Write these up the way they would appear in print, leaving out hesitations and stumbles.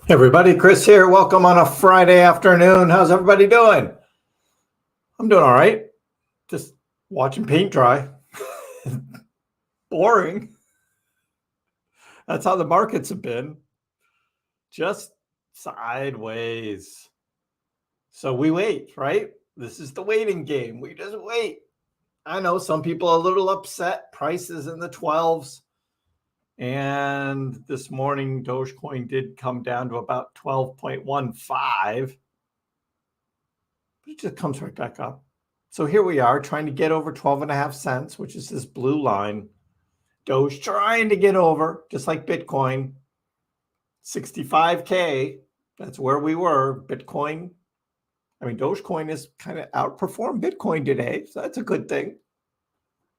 Everybody, Chris here. Welcome on a Friday afternoon. How's everybody doing? I'm doing all right. Just watching paint dry. Boring. That's how the markets have been. Just sideways. So we wait, right? This is the waiting game. We just wait. I know some people are a little upset. Prices in the 12s. And this morning, Dogecoin did come down to about 12.15. It just comes right back up. So here we are trying to get over 12.5 cents, which is this blue line. Doge trying to get over, just like Bitcoin. 65K, that's where we were. Bitcoin, Dogecoin has kind of outperformed Bitcoin today, so that's a good thing.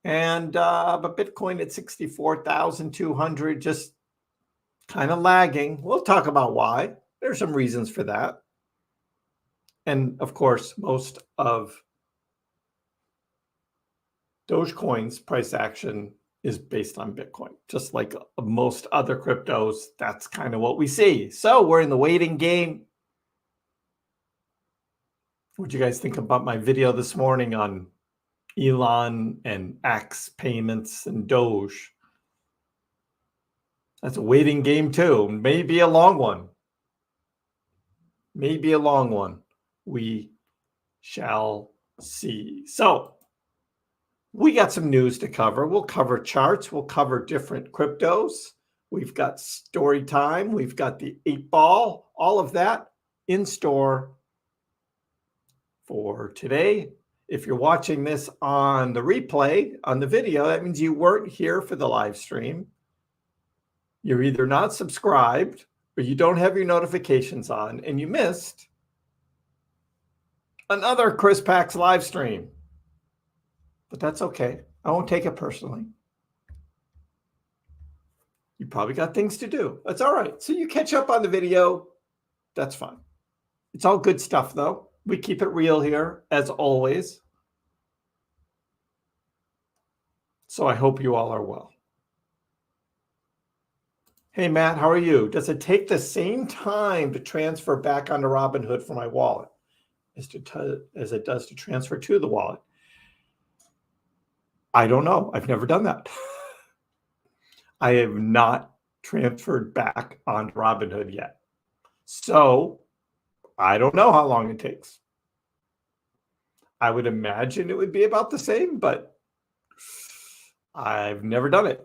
And but Bitcoin at 64,200, just kind of lagging. We'll talk about why. There's some reasons for that. And of course, most of Dogecoin's price action is based on Bitcoin, just like most other cryptos. That's kind of what we see. So we're in the waiting game. What'd you guys think about my video this morning on Elon and X payments and Doge? That's a waiting game too. Maybe a long one. Maybe a long one. We shall see. So we got some news to cover. We'll cover charts. We'll cover different cryptos. We've got story time. We've got the 8-ball. All of that in store for today. If you're watching this on the replay, on the video, that means you weren't here for the live stream. You're either not subscribed or you don't have your notifications on and you missed another Chris Pax live stream. But that's okay. I won't take it personally. You probably got things to do. That's all right. So you catch up on the video. That's fine. It's all good stuff, though. We keep it real here, as always. So I hope you all are well. Hey, Matt, how are you? Does it take the same time to transfer back onto Robinhood from my wallet as it does to transfer to the wallet? I don't know. I've never done that. I have not transferred back onto Robinhood yet. So I don't know how long it takes. I would imagine it would be about the same, but I've never done it.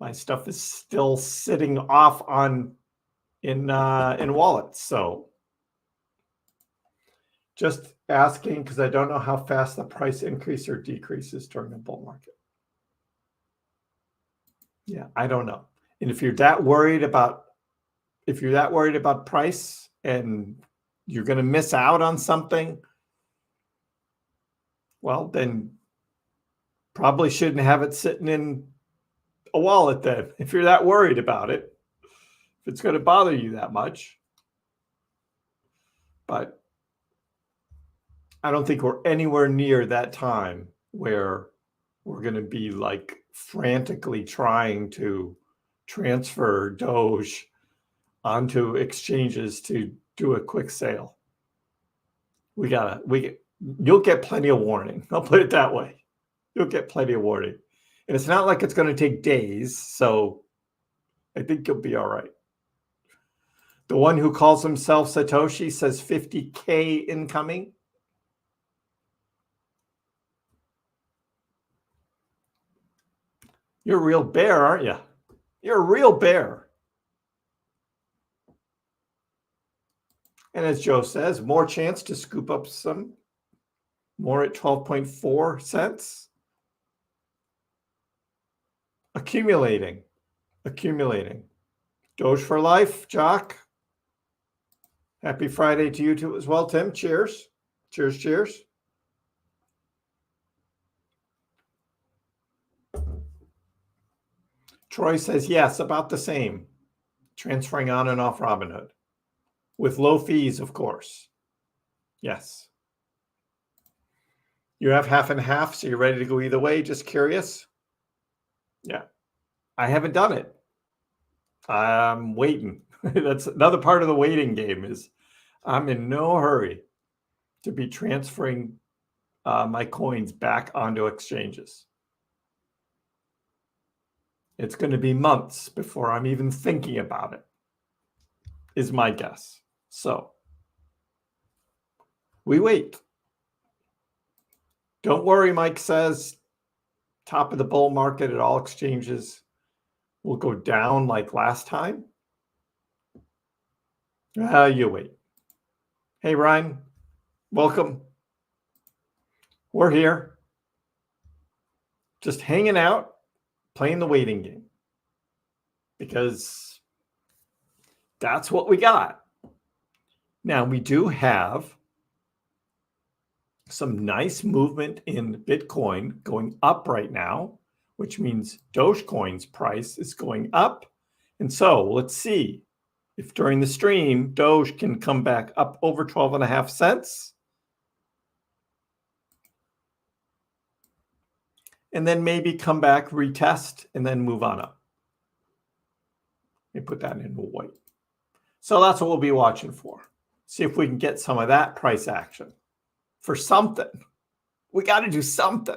My stuff is still sitting off in wallets. So just asking because I don't know how fast the price increase or decreases during a bull market. Yeah, I don't know. And if you're that worried about price and you're going to miss out on something, well, then probably shouldn't have it sitting in a wallet then, if you're that worried about it, if it's going to bother you that much. But I don't think we're anywhere near that time where we're going to be like frantically trying to transfer Doge onto exchanges to do a quick sale. You'll get plenty of warning. I'll put it that way. You'll get plenty of warning. And it's not like it's going to take days. So I think you'll be all right. The one who calls himself Satoshi says 50K incoming. You're a real bear, aren't you? You're a real bear. And as Joe says, more chance to scoop up some more at 12.4 cents. Accumulating. Doge for life, Jock. Happy Friday to you too as well, Tim. Cheers. Cheers. Troy says, yes, about the same. Transferring on and off Robinhood. With low fees, of course. Yes. You have half and half, so you're ready to go either way. Just curious. Yeah. I haven't done it. I'm waiting. That's another part of the waiting game is I'm in no hurry to be transferring my coins back onto exchanges. It's going to be months before I'm even thinking about it, is my guess. So we wait. Don't worry, Mike says. Top of the bull market at all exchanges will go down like last time. You wait. Hey, Ryan, welcome. We're here. Just hanging out, playing the waiting game. Because that's what we got. Now, we do have some nice movement in Bitcoin going up right now, which means Dogecoin's price is going up. And so let's see if during the stream, Doge can come back up over 12.5 cents. And then maybe come back, retest, and then move on up. Let me put that in white. So that's what we'll be watching for. See if we can get some of that price action for something. We got to do something.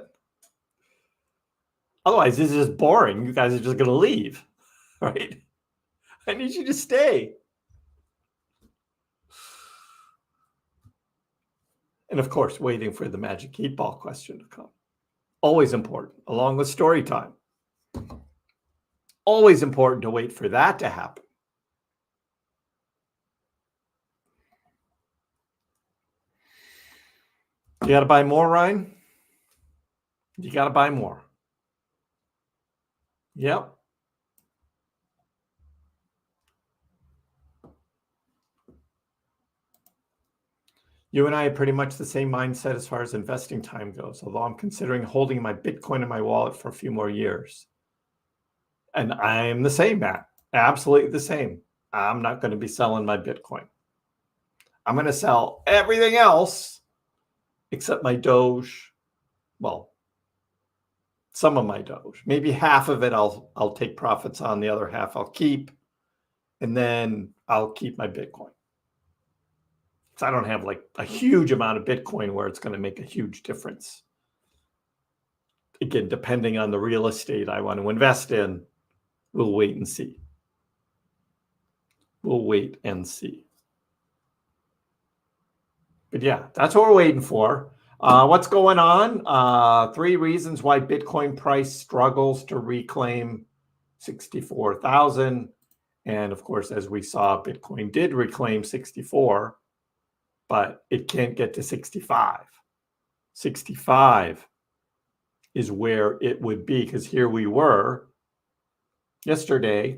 Otherwise, this is just boring. You guys are just going to leave, right? I need you to stay. And of course, waiting for the magic 8-ball question to come. Always important, along with story time. Always important to wait for that to happen. You got to buy more, Ryan? You got to buy more. Yep. You and I have pretty much the same mindset as far as investing time goes, although I'm considering holding my Bitcoin in my wallet for a few more years. And I'm the same, Matt. Absolutely the same. I'm not going to be selling my Bitcoin. I'm going to sell everything else except my Doge. Well, some of my Doge. Maybe half of it I'll take profits on, the other half I'll keep, and then I'll keep my Bitcoin. So I don't have like a huge amount of Bitcoin where it's going to make a huge difference. Again, depending on the real estate I want to invest in, we'll wait and see. We'll wait and see. But yeah, that's what we're waiting for. What's going on? 3 reasons why Bitcoin price struggles to reclaim 64,000. And of course, as we saw, Bitcoin did reclaim 64, but it can't get to 65. 65 is where it would be, because here we were yesterday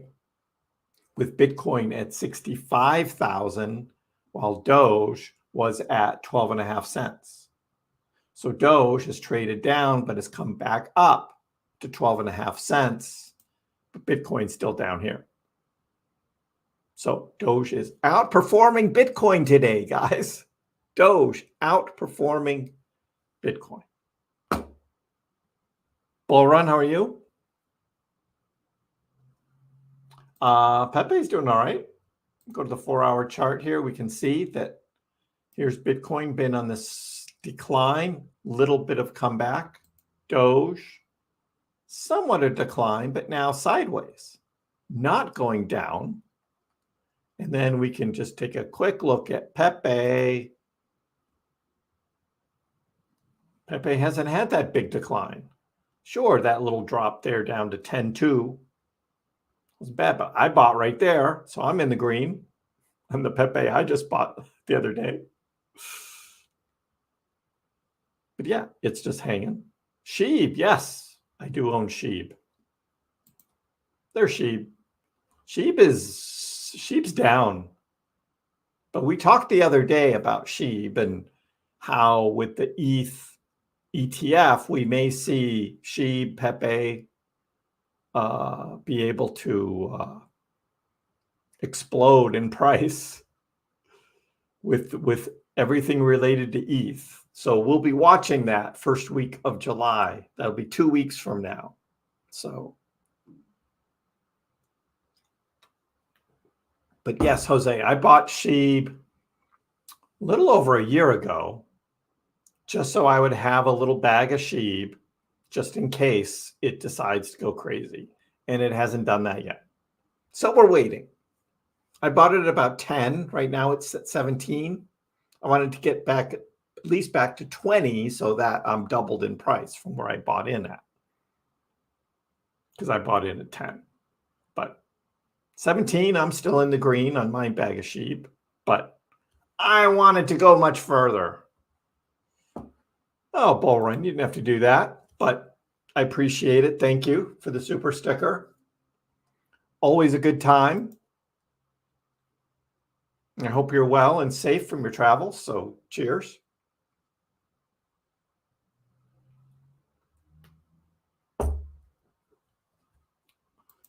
with Bitcoin at 65,000 while Doge was at 12.5 cents. So Doge has traded down, but has come back up to 12.5 cents, but Bitcoin's still down here. So Doge is outperforming Bitcoin today, guys. Doge outperforming Bitcoin. Bull Run, how are you? Pepe's doing all right. Go to the 4-hour chart here. We can see that here's Bitcoin been on this decline, little bit of comeback. Doge, somewhat a decline, but now sideways, not going down. And then we can just take a quick look at Pepe. Pepe hasn't had that big decline. Sure, that little drop there down to 10.2 was bad, but I bought right there, so I'm in the green. And the Pepe I just bought the other day. But yeah, it's just hanging. Sheeb, yes, I do own Sheeb. There's Sheeb. Sheeb's down. But we talked the other day about Sheeb and how with the ETH ETF, we may see Sheeb, Pepe be able to explode in price with everything related to ETH. So we'll be watching that first week of July. That'll be 2 weeks from now. So But yes, Jose, I bought SHIB a little over a year ago, just so I would have a little bag of SHIB just in case it decides to go crazy. And it hasn't done that yet. So we're waiting. I bought it at about 10. Right now it's at 17. I wanted to get back, at least back to 20, so that I'm doubled in price from where I bought in at. Because I bought in at 10. But 17, I'm still in the green on my bag of SHIB. But I wanted to go much further. Oh, Bull Run, you didn't have to do that. But I appreciate it. Thank you for the super sticker. Always a good time. I hope you're well and safe from your travels. So cheers.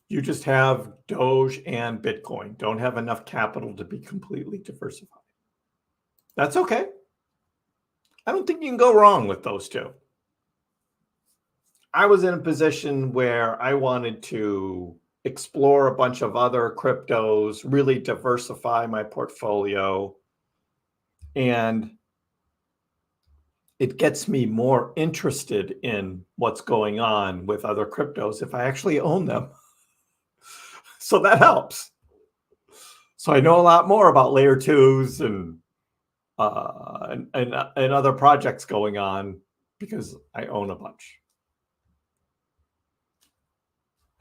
You just have Doge and Bitcoin. Don't have enough capital to be completely diversified. That's okay. I don't think you can go wrong with those two. I was in a position where I wanted to explore a bunch of other cryptos, really diversify my portfolio. And it gets me more interested in what's going on with other cryptos if I actually own them. So that helps. So I know a lot more about layer twos and other projects going on because I own a bunch.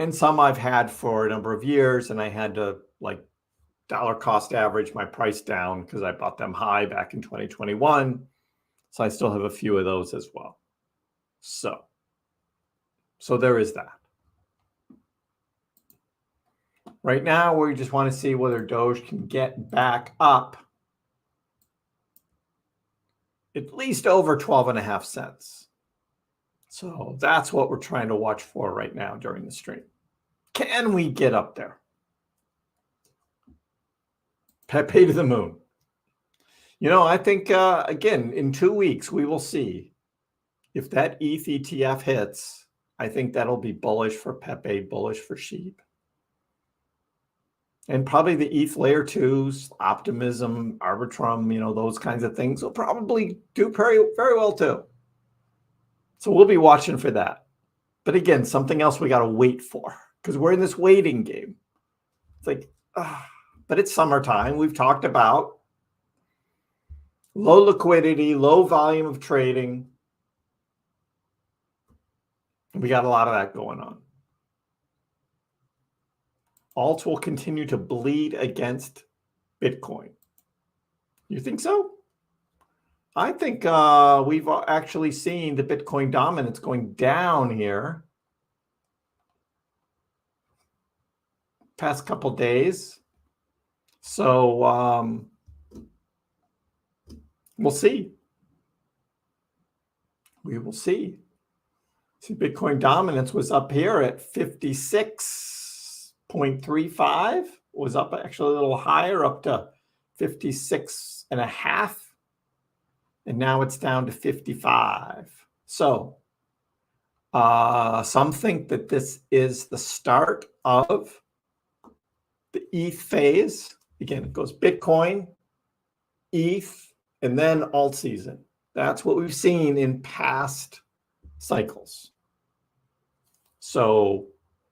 And some I've had for a number of years, and I had to like dollar cost average my price down because I bought them high back in 2021. So I still have a few of those as well. So there is that. Right now, we just want to see whether Doge can get back up at least over 12.5 cents. So that's what we're trying to watch for right now during the stream. Can we get up there? Pepe to the moon. You know, I think, again, in 2 weeks, we will see if that ETH ETF hits. I think that'll be bullish for Pepe, bullish for SHIB. And probably the ETH layer twos, Optimism, Arbitrum, you know, those kinds of things will probably do very, very well too. So we'll be watching for that. But again, something else we got to wait for because we're in this waiting game. It's like, but it's summertime. We've talked about low liquidity, low volume of trading. We got a lot of that going on. Alts will continue to bleed against Bitcoin. You think so? I think we've actually seen the Bitcoin dominance going down here past couple days. So we'll see. We will see. See, Bitcoin dominance was up here at 56.35. Was up actually a little higher, up to 56.5. And now it's down to 55. So some think that this is the start of the ETH phase. Again, it goes Bitcoin, ETH, and then alt season. That's what we've seen in past cycles. So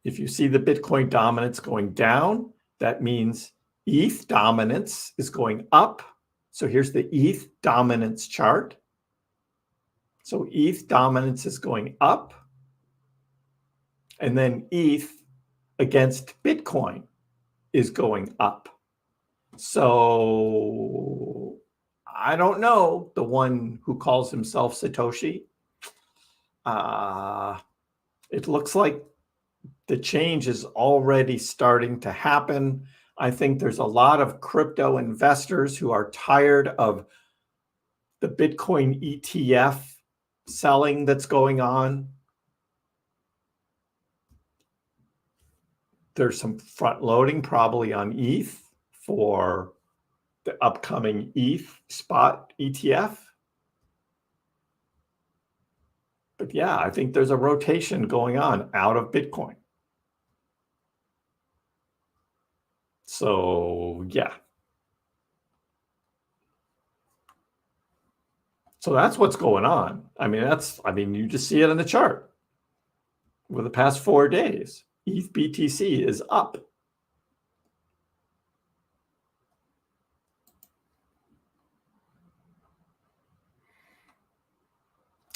if you see the Bitcoin dominance going down, that means ETH dominance is going up. So here's the ETH dominance chart. So ETH dominance is going up. And then ETH against Bitcoin is going up. So I don't know, the one who calls himself Satoshi. It looks like the change is already starting to happen. I think there's a lot of crypto investors who are tired of the Bitcoin ETF selling that's going on. There's some front loading probably on ETH for the upcoming ETH spot ETF. But yeah, I think there's a rotation going on out of Bitcoin. So yeah. So that's what's going on. I mean, you just see it in the chart. Over the past 4 days, ETH BTC is up.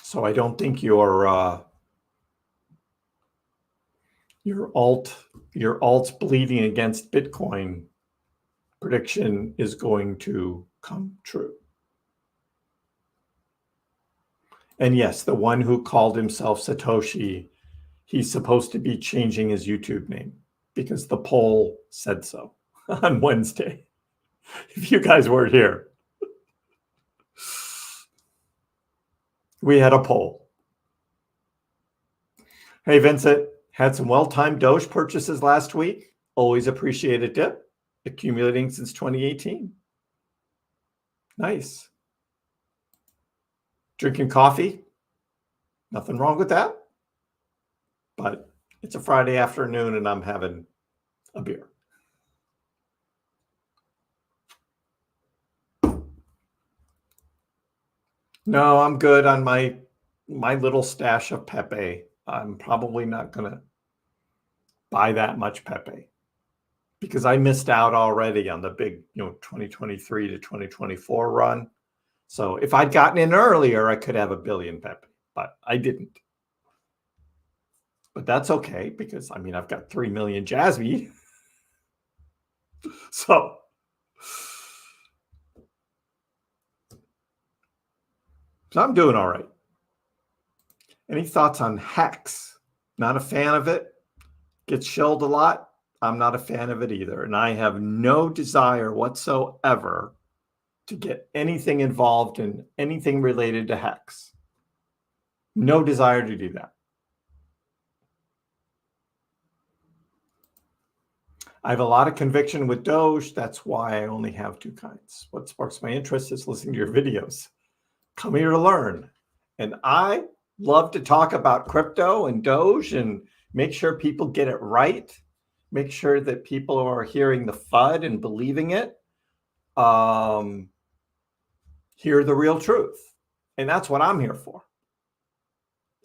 So I don't think your alt's bleeding against Bitcoin prediction is going to come true. And yes, the one who called himself Satoshi, he's supposed to be changing his YouTube name because the poll said so on Wednesday. If you guys weren't here, we had a poll. Hey, Vincent, had some well-timed Doge purchases last week. Always appreciate a dip, accumulating since 2018. Nice. Drinking coffee. Nothing wrong with that. But it's a Friday afternoon and I'm having a beer. No, I'm good on my little stash of Pepe. I'm probably not going to buy that much Pepe because I missed out already on the big, 2023 to 2024 run. So if I'd gotten in earlier, I could have a billion Pepe, but I didn't. But that's okay because I've got 3 million Jasmine. So I'm doing all right. Any thoughts on Hex? Not a fan of it. Gets shelled a lot. I'm not a fan of it either. And I have no desire whatsoever to get anything involved in anything related to Hex. No desire to do that. I have a lot of conviction with Doge. That's why I only have 2 kinds. What sparks my interest is listening to your videos. Come here to learn. And I love to talk about crypto and Doge and make sure people get it right. Make sure that people are hearing the FUD and believing it. Hear the real truth. And that's what I'm here for.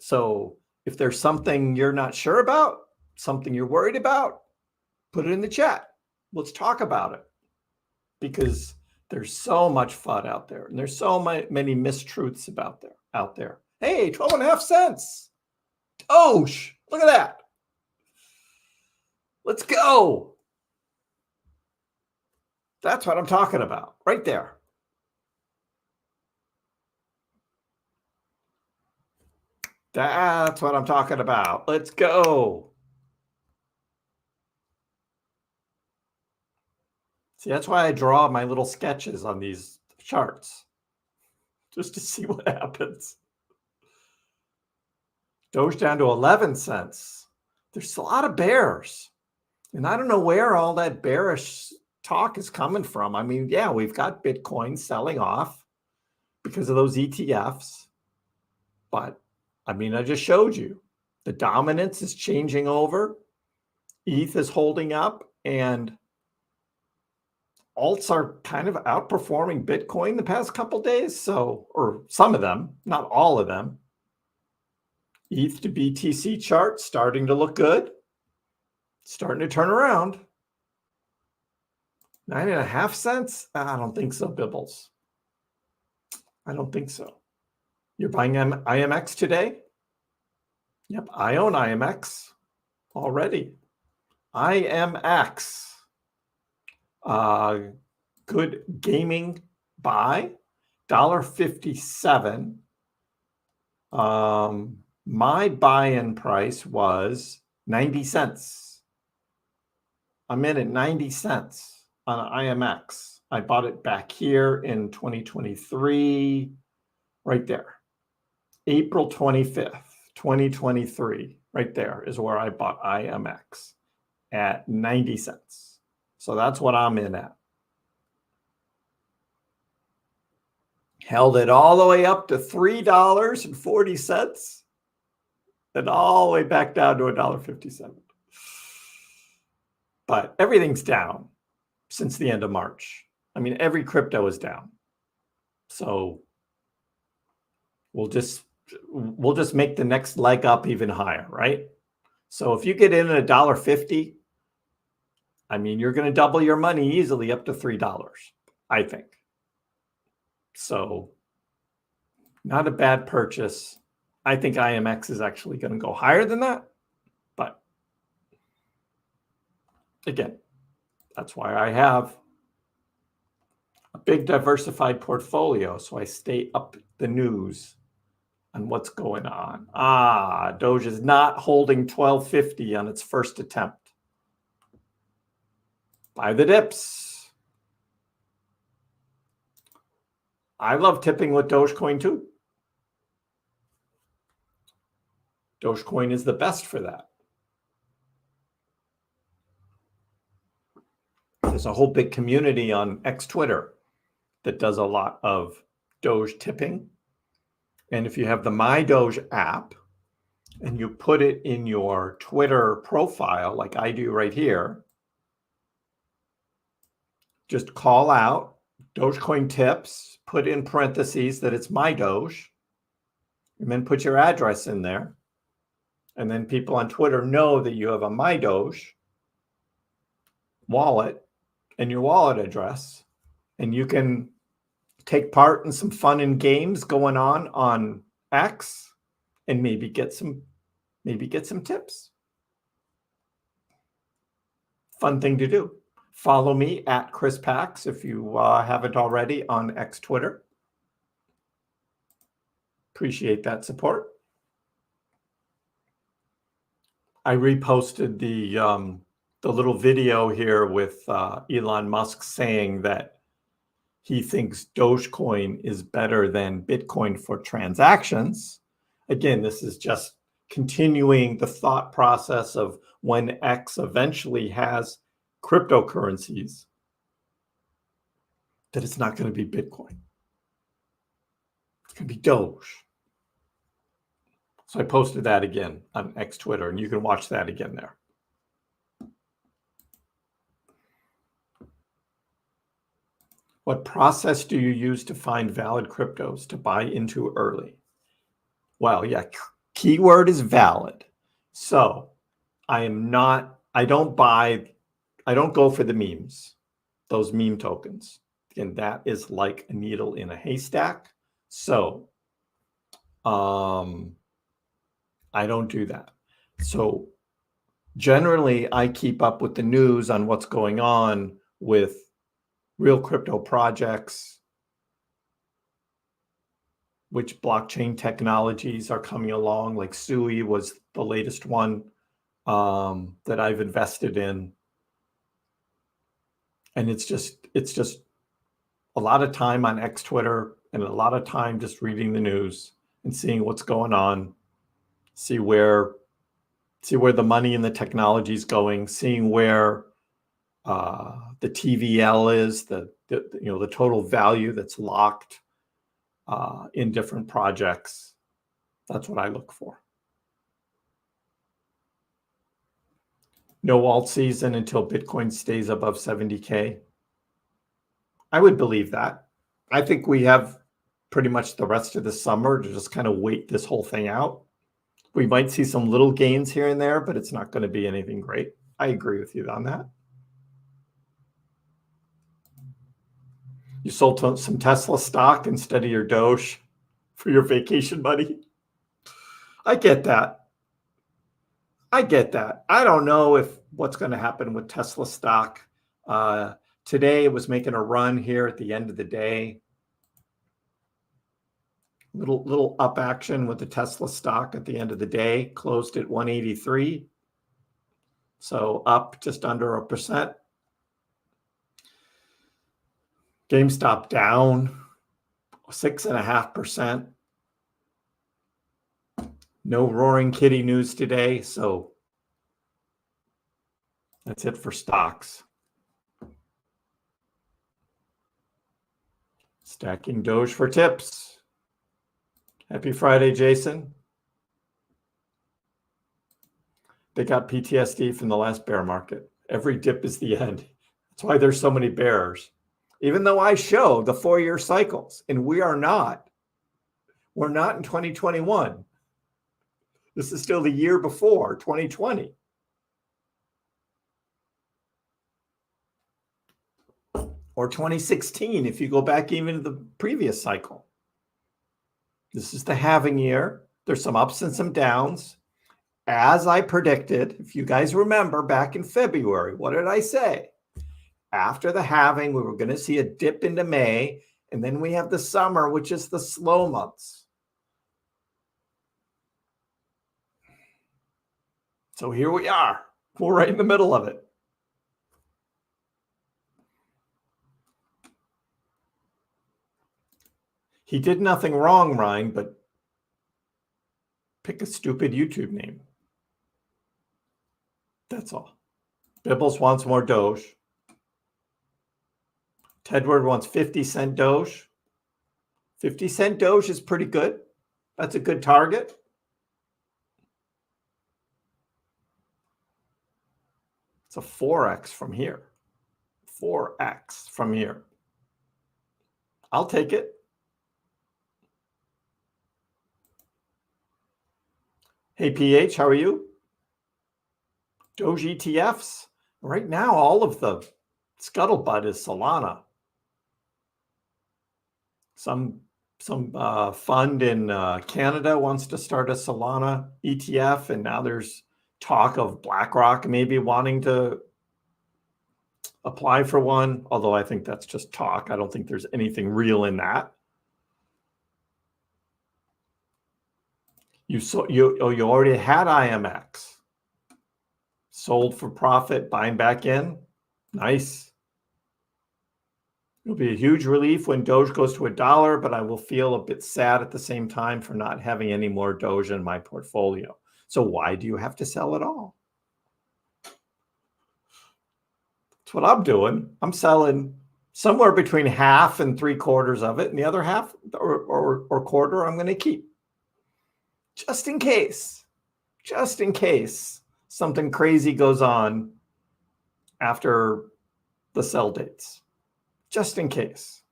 So if there's something you're not sure about, something you're worried about, put it in the chat. Let's talk about it. Because there's so much FUD out there. And there's so many mistruths out there. Hey, 12.5 cents. Doge. Look at that. Let's go. That's what I'm talking about. Right there. That's what I'm talking about. Let's go. See, that's why I draw my little sketches on these charts. Just to see what happens. Doge down to 11 cents. There's a lot of bears. And I don't know where all that bearish talk is coming from. Yeah, we've got Bitcoin selling off because of those ETFs. But I just showed you the dominance is changing over. ETH is holding up and alts are kind of outperforming Bitcoin the past couple of days. Or some of them, not all of them. ETH to BTC chart starting to look good. Starting to turn around. 9.5 cents? I don't think so, Bibbles. I don't think so. You're buying IMX today? Yep, I own IMX already. IMX. Good gaming buy. $1.57. My buy-in price was 90 cents. I'm in at 90 cents on IMX. I bought it back here in 2023, right there. April 25th, 2023, right there is where I bought IMX at 90 cents. So that's what I'm in at. Held it all the way up to $3.40 and all the way back down to $1.57. But everything's down. since the end of March. I mean, every crypto is down. So we'll just make the next leg up even higher, right? So if you get in at $1.50, I mean, you're going to double your money easily up to $3, I think. So not a bad purchase. I think IMX is actually going to go higher than that. But again, that's why I have a big diversified portfolio. So I stay up the news on what's going on. Doge is not holding 1250 on its first attempt. Buy the dips. I love tipping with Dogecoin too. Dogecoin is the best for that. There's a whole big community on X Twitter that does a lot of Doge tipping. And if you have the MyDoge app and you put it in your Twitter profile, like I do right here, just call out Dogecoin tips, put in parentheses that it's MyDoge, and then put your address in there. And then people on Twitter know that you have a MyDoge wallet and your wallet address, and you can take part in some fun and games going on X, and maybe get some tips. Fun thing to do. Follow me at Kriss if you haven't already on X Twitter. Appreciate that support. I reposted the little video here with Elon Musk saying that he thinks Dogecoin is better than Bitcoin for transactions. Again, this is just continuing the thought process of when X eventually has cryptocurrencies, that it's not going to be Bitcoin. It's going to be Doge. So I posted that again on X Twitter, and you can watch that again there. What process do you use to find valid cryptos to buy into early? Well, yeah, keyword is valid. So I don't go for the memes, those meme tokens. Again, that is like a needle in a haystack. So I don't do that. So generally, I keep up with the news on what's going on with real crypto projects, which blockchain technologies are coming along, like Sui was the latest one that I've invested in. And it's just a lot of time on X Twitter and a lot of time just reading the news and seeing what's going on, see where the money and the technology is going, seeing where the TVL is, the total value that's locked in different projects. That's what I look for. No alt season until Bitcoin stays above 70K. I would believe that. I think we have pretty much the rest of the summer to just kind of wait this whole thing out. We might see some little gains here and there, but it's not going to be anything great. I agree with you on that. You sold some Tesla stock instead of your Doge for your vacation money. I get that. I don't know what's going to happen with Tesla stock. Today it was making a run here at the end of the day. Little up action with the Tesla stock at the end of the day, closed at 183. So up just under 1%. GameStop down 6.5%. No roaring kitty news today, so that's it for stocks. Stacking Doge for tips. Happy Friday, Jason. They got PTSD from the last bear market. Every dip is the end. That's why there's so many bears. Even though I show the 4-year cycles, and we're not in 2021. This is still the year before 2020. Or 2016, if you go back even to the previous cycle. This is the halving year. There's some ups and some downs. As I predicted, if you guys remember back in February, what did I say? After the halving, we were going to see a dip into May, and then we have the summer, which is the slow months. So here we are. We're right in the middle of it. He did nothing wrong, Ryan, but pick a stupid YouTube name. That's all. Bibbles wants more Doge. Tedward wants 50-cent Doge. 50-cent Doge is pretty good. That's a good target. It's a 4x from here. 4x from here. I'll take it. Hey, PH, how are you? Doge ETFs. Right now, all of the scuttlebutt is Solana. Some fund in Canada wants to start a Solana ETF, and now there's talk of BlackRock maybe wanting to apply for one, although I think that's just talk. I don't think there's anything real in that. You already had IMX. Sold for profit, buying back in. Nice. It'll be a huge relief when Doge goes to $1, but I will feel a bit sad at the same time for not having any more Doge in my portfolio. So why do you have to sell it all? That's what I'm doing. I'm selling somewhere between half and 3/4 of it, and the other half or quarter I'm going to keep. Just in case something crazy goes on after the sell dates. Just in case.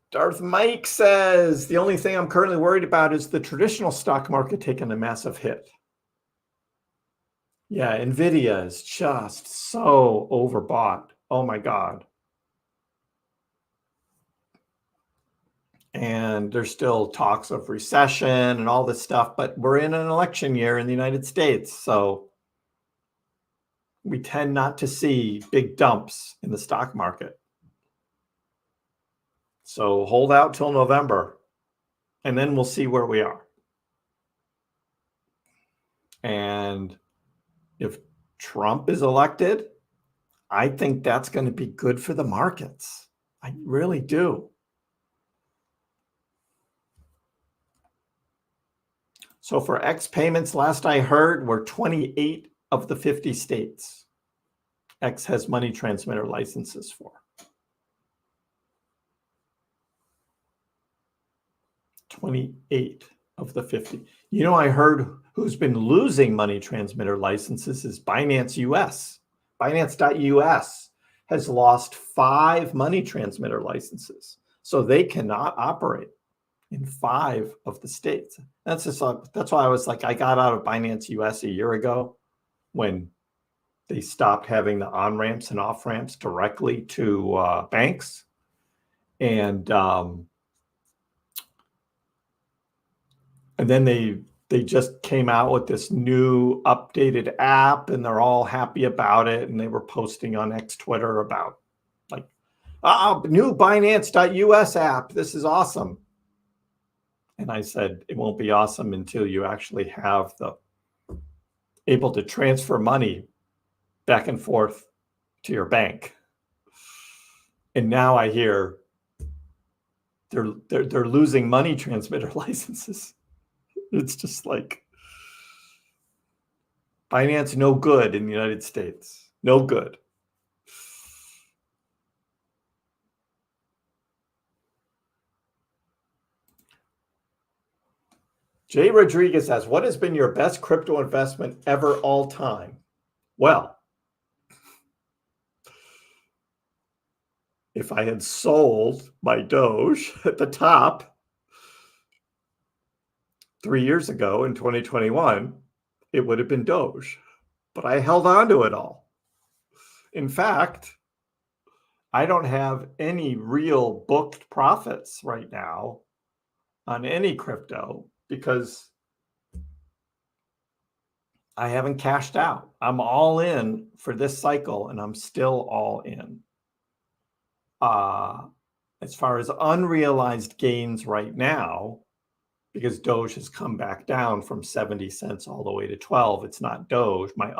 Darth Mike says, the only thing I'm currently worried about is the traditional stock market taking a massive hit. Yeah, NVIDIA is just so overbought. Oh my God. And there's still talks of recession and all this stuff, but we're in an election year in the United States, so we tend not to see big dumps in the stock market. So hold out till November, and then we'll see where we are. And if Trump is elected, I think that's going to be good for the markets. I really do. So for X payments, last I heard, were 28 of the 50 states X has money transmitter licenses for. 28 of the 50. You know, I heard who's been losing money transmitter licenses is Binance US. Binance.us has lost 5 money transmitter licenses. So they cannot operate in 5 of the states. That's why I was like, I got out of Binance US a year ago when they stopped having the on-ramps and off-ramps directly to banks. And then they just came out with this new updated app, and they're all happy about it. And they were posting on X Twitter about like, new Binance.us app. This is awesome. And I said, it won't be awesome until you actually have able to transfer money back and forth to your bank. And now I hear they're losing money transmitter licenses. It's just like Binance, no good in the United States. No good. Jay Rodriguez says, what has been your best crypto investment ever all time? Well, if I had sold my Doge at the top 3 years ago in 2021, it would have been Doge, but I held on to it all. In fact, I don't have any real booked profits right now on any crypto because I haven't cashed out. I'm all in for this cycle and I'm still all in. As far as unrealized gains right now, because Doge has come back down from 70 cents all the way to 12, it's not Doge. My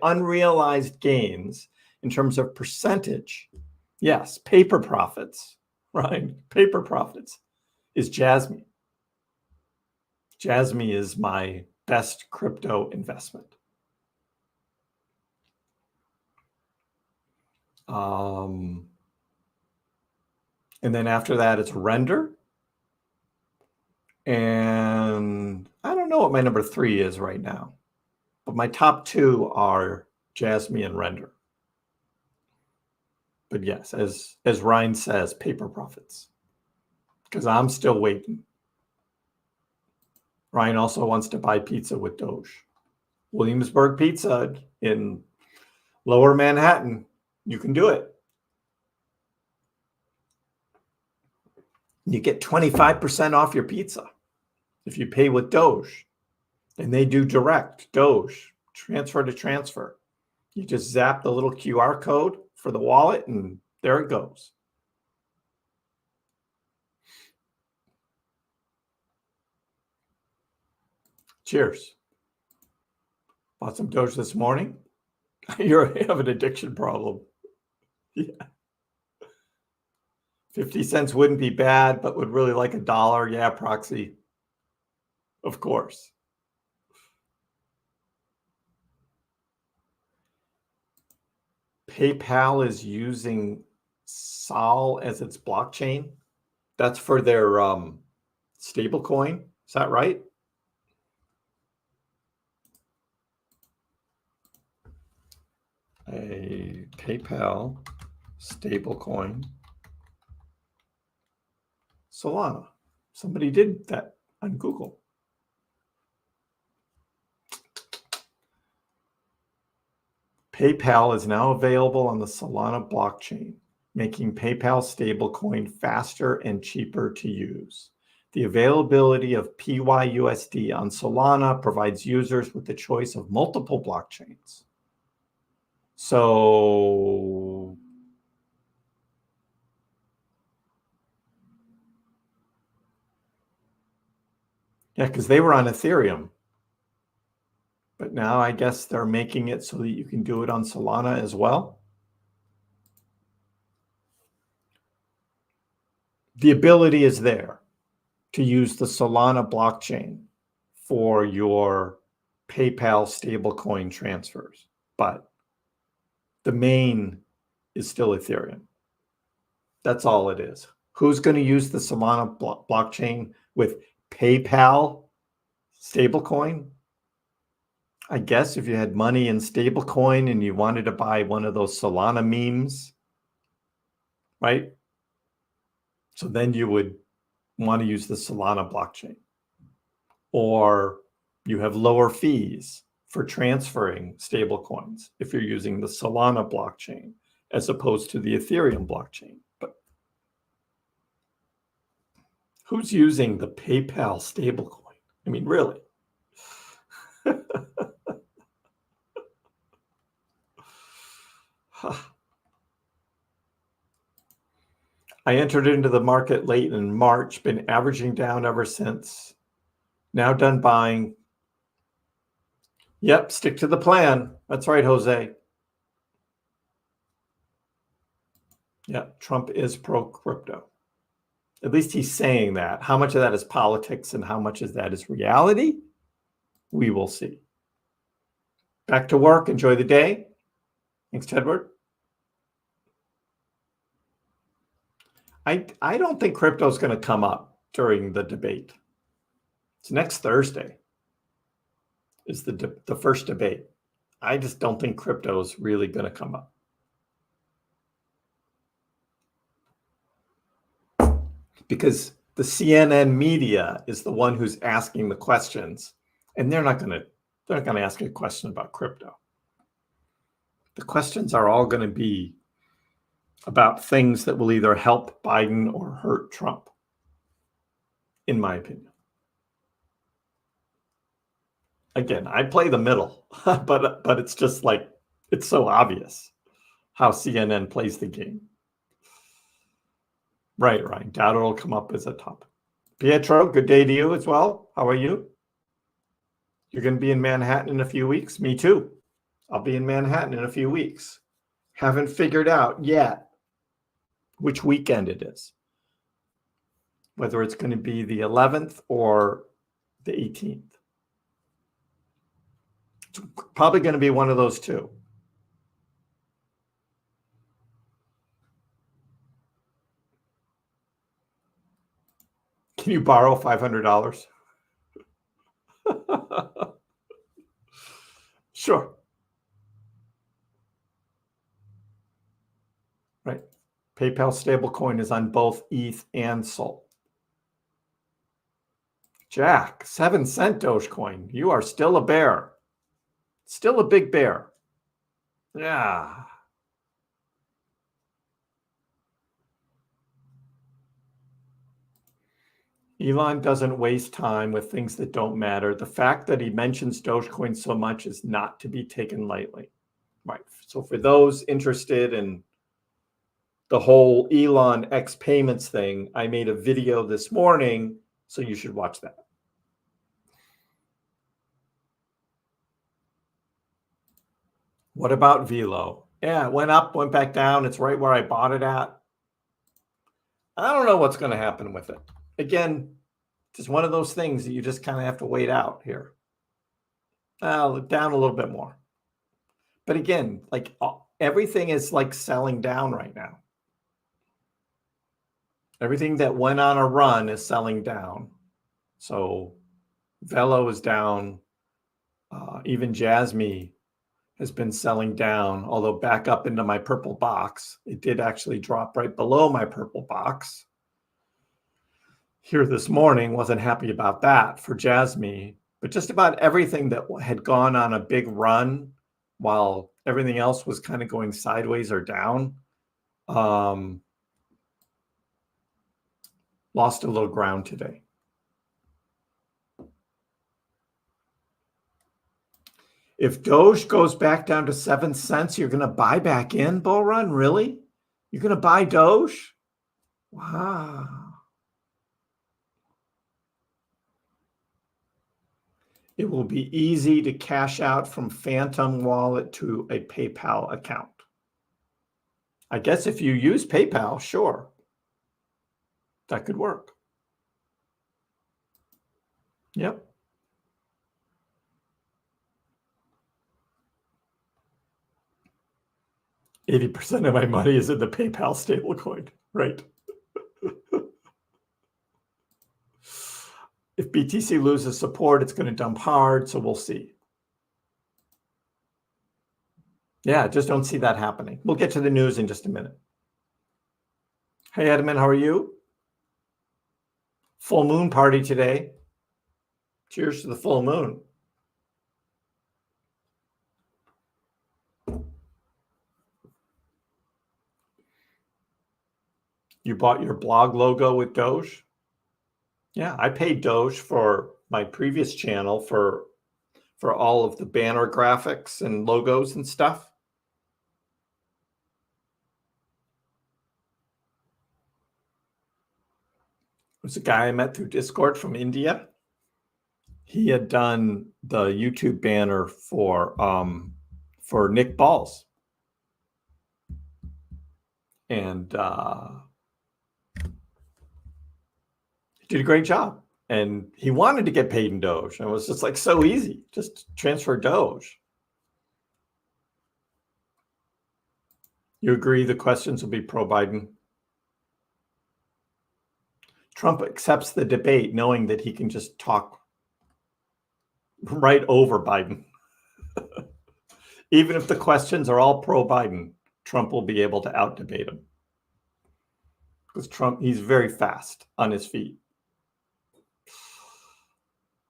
unrealized gains in terms of percentage, yes, paper profits, right? Paper profits is Jasmy. Jasmy is my best crypto investment. And then after that, it's Render. And I don't know what my number 3 is right now, but my top 2 are Jasmy and Render. But yes, as Ryan says, paper profits, because I'm still waiting. Ryan also wants to buy pizza with Doge. Williamsburg Pizza in Lower Manhattan. You can do it. You get 25% off your pizza if you pay with Doge. And they do direct Doge, transfer to transfer. You just zap the little QR code for the wallet and there it goes. Cheers. Bought some Doge this morning. You have an addiction problem. Yeah. 50 cents wouldn't be bad, but would really like $1. Yeah, proxy. Of course. PayPal is using Sol as its blockchain. That's for their stable coin. Is that right? A PayPal stablecoin. Solana. Somebody did that on Google. PayPal is now available on the Solana blockchain, making PayPal stablecoin faster and cheaper to use. The availability of PYUSD on Solana provides users with the choice of multiple blockchains. So yeah, because they were on Ethereum. But now I guess they're making it so that you can do it on Solana as well. The ability is there to use the Solana blockchain for your PayPal stablecoin transfers, but the main is still Ethereum. That's all it is. Who's going to use the Solana blockchain with PayPal stablecoin? I guess if you had money in stablecoin and you wanted to buy one of those Solana memes, right? So then you would want to use the Solana blockchain. Or you have lower fees for transferring stablecoins if you're using the Solana blockchain as opposed to the Ethereum blockchain. But who's using the PayPal stablecoin? I mean, really? I entered into the market late in March, been averaging down ever since. Now done buying. Yep, stick to the plan. That's right, Jose. Yeah, Trump is pro-crypto. At least he's saying that. How much of that is politics and how much of that is reality? We will see. Back to work. Enjoy the day. Thanks, Tedward. I don't think crypto is going to come up during the debate. It's next Thursday is the first debate. I just don't think crypto is really going to come up. Because the CNN media is the one who's asking the questions, and they're not going to ask a question about crypto. The questions are all going to be about things that will either help Biden or hurt Trump, in my opinion. Again, I play the middle, but it's just like, it's so obvious how CNN plays the game. Right. Doubt it'll come up as a topic. Pietro, good day to you as well. How are you? You're going to be in Manhattan in a few weeks? Me too. I'll be in Manhattan in a few weeks. Haven't figured out yet which weekend it is. Whether it's going to be the 11th or the 18th. It's probably going to be one of those two. Can you borrow $500? Sure. Right. PayPal stablecoin is on both ETH and SOL. Jack, 7-cent Dogecoin. You are still a bear. Still a big bear. Yeah. Elon doesn't waste time with things that don't matter. The fact that he mentions Dogecoin so much is not to be taken lightly. Right. So for those interested in the whole Elon X payments thing, I made a video this morning, so you should watch that. What about Velo? Yeah, it went up, went back down. It's right where I bought it at. I don't know what's going to happen with it. Again, just one of those things that you just kind of have to wait out here. Down a little bit more. But again, like everything is like selling down right now. Everything that went on a run is selling down. So Velo is down. Even Jasmy has been selling down, although back up into my purple box. It did actually drop right below my purple box. Here this morning, wasn't happy about that for Jasmy, but just about everything that had gone on a big run while everything else was kind of going sideways or down, lost a little ground today. If Doge goes back down to 7 cents, you're going to buy back in, Bull Run? Really? You're going to buy Doge? Wow. It will be easy to cash out from Phantom Wallet to a PayPal account. I guess if you use PayPal, sure. That could work. Yep. %of my money is in the PayPal stablecoin, right? If BTC loses support, it's going to dump hard, so we'll see. Yeah, just don't see that happening. We'll get to the news in just a minute. Hey, Edmund, how are you? Full moon party today. Cheers to the full moon. You bought your blog logo with Doge? Yeah, I paid Doge for my previous channel for all of the banner graphics and logos and stuff. There's a guy I met through Discord from India. He had done the YouTube banner for Nick Balls. And he did a great job. And he wanted to get paid in Doge. And it was just like so easy. Just transfer Doge. You agree the questions will be pro-Biden? Trump accepts the debate knowing that he can just talk right over Biden. Even if the questions are all pro-Biden, Trump will be able to out-debate him. Because Trump, he's very fast on his feet.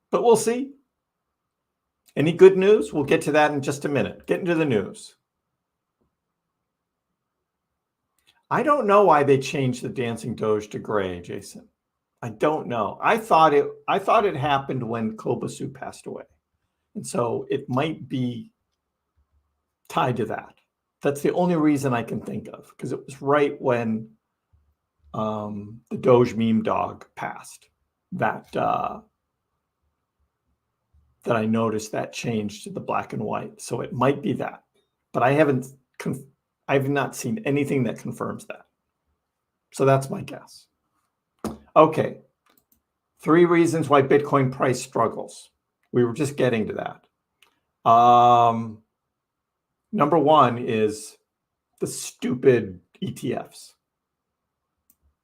But we'll see. Any good news? We'll get to that in just a minute. Get into the news. I don't know why they changed the dancing Doge to gray, Jason. I don't know. I thought it happened when Kobasu passed away. And so it might be tied to that. That's the only reason I can think of, because it was right when the Doge meme dog passed that that I noticed that change to the black and white. So it might be that, but I have not seen anything that confirms that. So that's my guess. Okay. 3 reasons why Bitcoin price struggles. We were just getting to that. Number 1 is the stupid ETFs.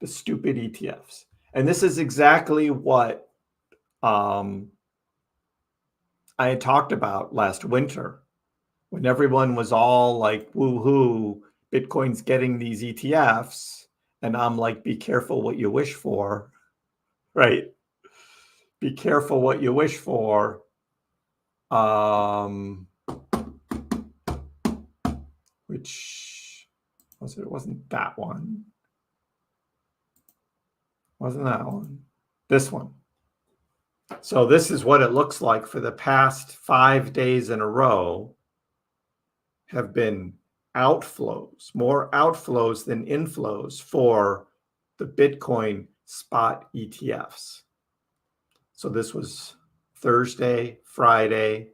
The stupid ETFs. And this is exactly what I had talked about last winter when everyone was all like, woohoo, Bitcoin's getting these ETFs. And I'm like, be careful what you wish for, right? Be careful what you wish for. Which was it? It wasn't that one. Wasn't that one? This one. So this is what it looks like for the past 5 days in a row have been outflows, more outflows than inflows for the Bitcoin spot ETFs. So this was Thursday, Friday,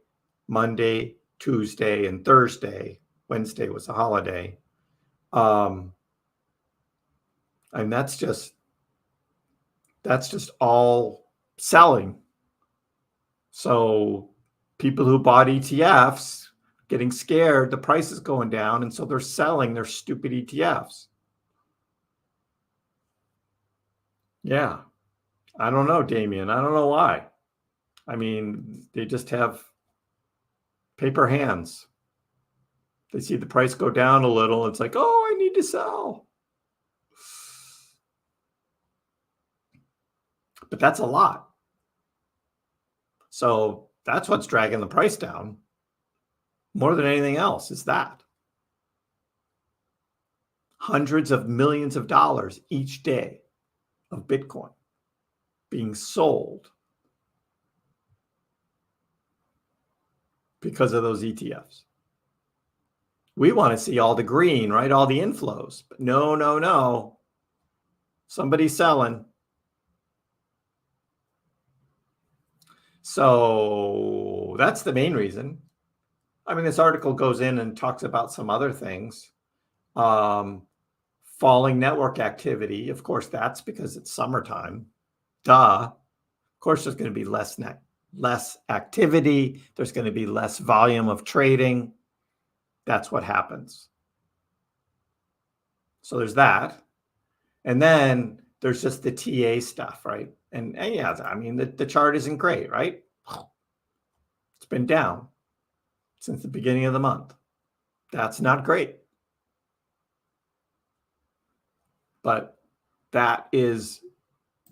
Monday, Tuesday, and Thursday. Wednesday was a holiday. And that's just all selling. So people who bought ETFs getting scared, the price is going down, and so they're selling their stupid ETFs. Yeah. I don't know, Damien. I don't know why. I mean, they just have paper hands. They see the price go down a little. It's like, oh, I need to sell. But that's a lot. So that's what's dragging the price down more than anything else is that. Hundreds of millions of dollars each day of Bitcoin being sold because of those ETFs. We want to see all the green, right? All the inflows. But no. Somebody's selling. So that's the main reason. I mean, this article goes in and talks about some other things. Falling network activity. Of course, that's because it's summertime. Duh. Of course, there's going to be less activity. There's going to be less volume of trading. That's what happens. So there's that. And then there's just the TA stuff, right? And yeah, I mean, the chart isn't great, right? It's been down since the beginning of the month. That's not great. But that is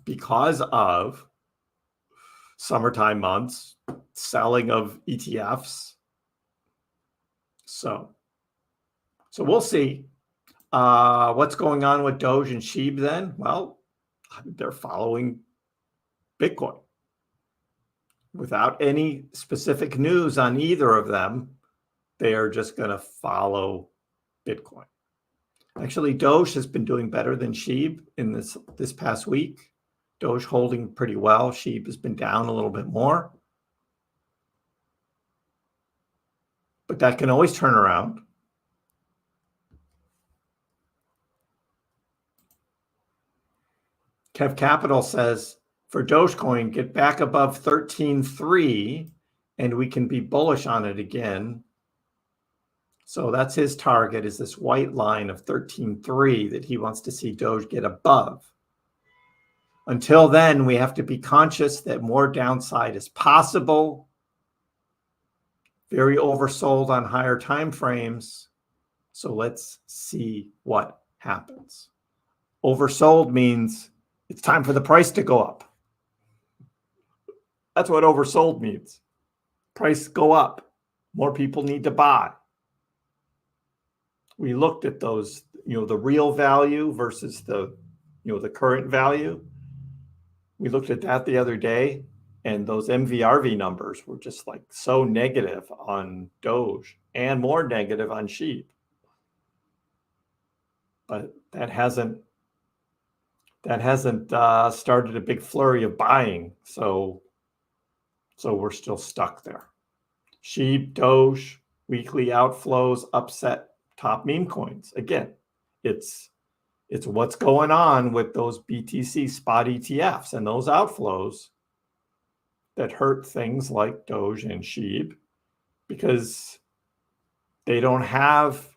because of summertime months, selling of ETFs. So we'll see what's going on with Doge and SHIB then. Well, they're following Bitcoin without any specific news on either of them. They are just going to follow Bitcoin. Actually, Doge has been doing better than SHIB in this past week. Doge holding pretty well. SHIB has been down a little bit more. But that can always turn around. Kev Capital says, for Dogecoin, get back above 13.3 and we can be bullish on it again. So that's his target, is this white line of 13.3 that he wants to see Doge get above. Until then, we have to be conscious that more downside is possible. very oversold on higher time frames. So let's see what happens. Oversold means it's time for the price to go up. That's what oversold means. Price go up. More people need to buy. We looked at those, the real value versus the current value. We looked at that the other day, and those MVRV numbers were just like so negative on Doge and more negative on SHIB. But that hasn't started a big flurry of buying. So we're still stuck there. SHIB, Doge, weekly outflows upset top meme coins. Again, it's what's going on with those BTC spot ETFs and those outflows that hurt things like Doge and SHIB, because they don't have,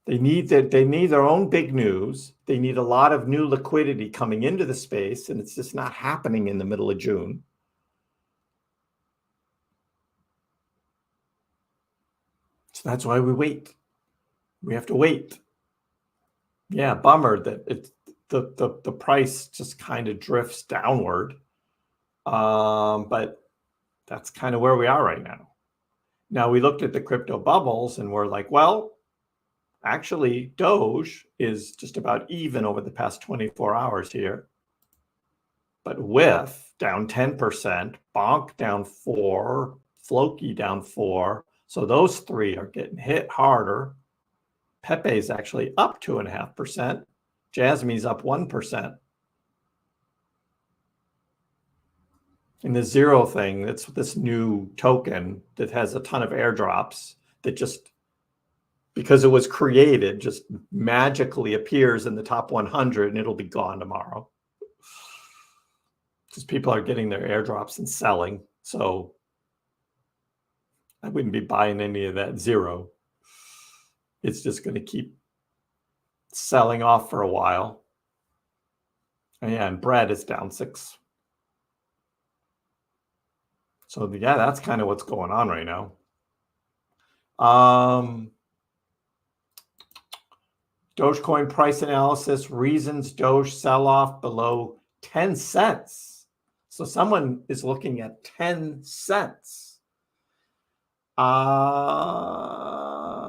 they need their own big news. They need a lot of new liquidity coming into the space, and it's just not happening in the middle of June. So that's why we wait. We have to wait. Yeah, bummer that the price just kind of drifts downward. But that's kind of where we are right now. Now, we looked at the crypto bubbles and we're like, well, actually, Doge is just about even over the past 24 hours here. But with down 10%, Bonk down 4%, Floki down 4%. So those three are getting hit harder. Pepe is actually up 2.5%. Jasmy's up 1%. And the Zero thing, that's this new token that has a ton of airdrops that just, because it was created, just magically appears in the top 100 and it'll be gone tomorrow. Because people are getting their airdrops and selling. So I wouldn't be buying any of that Zero. It's just going to keep selling off for a while. And bread is down 6%. So yeah, that's kind of what's going on right now. Dogecoin price analysis, reasons Doge sell-off below 10 cents. So someone is looking at 10 cents.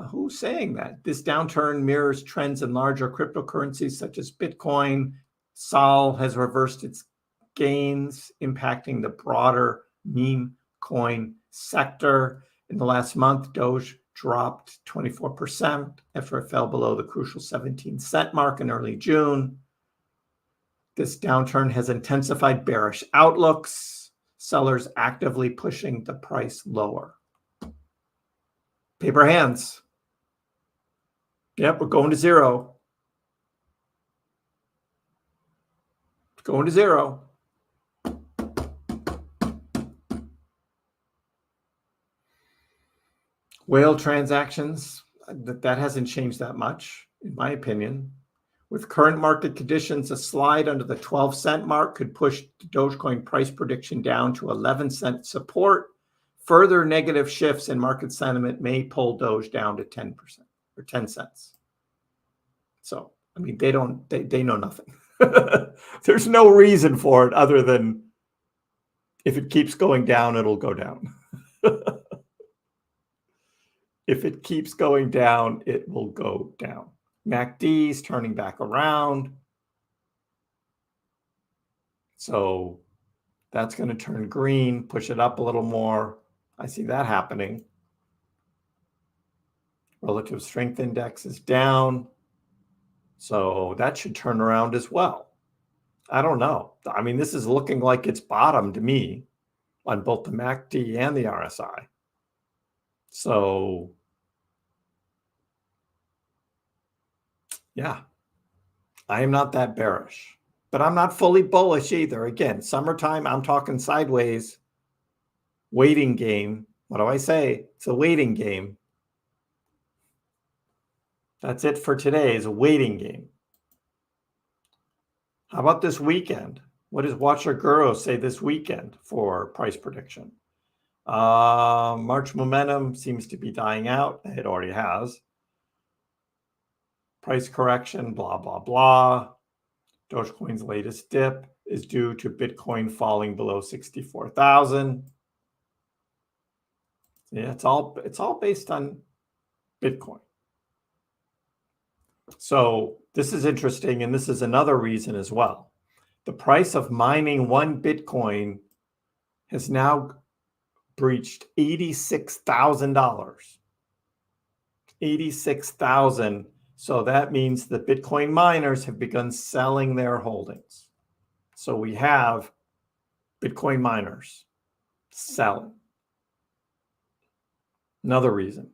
Who's saying that? This downturn mirrors trends in larger cryptocurrencies such as Bitcoin. Sol has reversed its gains, impacting the broader meme coin sector. In the last month, Doge dropped 24% after it fell below the crucial 17-cent mark in early June. This downturn has intensified bearish outlooks, sellers actively pushing the price lower. Paper hands. Yep, we're going to zero. Going to zero. Whale transactions, that hasn't changed that much, in my opinion. With current market conditions, a slide under the 12-cent mark could push the Dogecoin price prediction down to 11-cent support. Further negative shifts in market sentiment may pull Doge down to 10% or 10 cents. So, I mean, they know nothing. There's no reason for it other than if it keeps going down, it'll go down. If it keeps going down, it will go down. MACD is turning back around. So that's going to turn green, push it up a little more. I see that happening. Relative strength index is down. So that should turn around as well. I don't know. I mean, this is looking like it's bottomed to me on both the MACD and the RSI. So, yeah, I am not that bearish, but I'm not fully bullish either. Again, summertime, I'm talking sideways, waiting game. What do I say? It's a waiting game. That's it for today, is a waiting game. How about this weekend? What does Watcher Guru say this weekend for price prediction? March momentum seems to be dying out. It already has. Price correction, blah, blah, blah. Dogecoin's latest dip is due to Bitcoin falling below 64,000. Yeah, it's all based on Bitcoin. So this is interesting, and this is another reason as well. The price of mining one Bitcoin has now breached $86,000. 86,000. So that means the Bitcoin miners have begun selling their holdings. So we have Bitcoin miners selling. Another reason.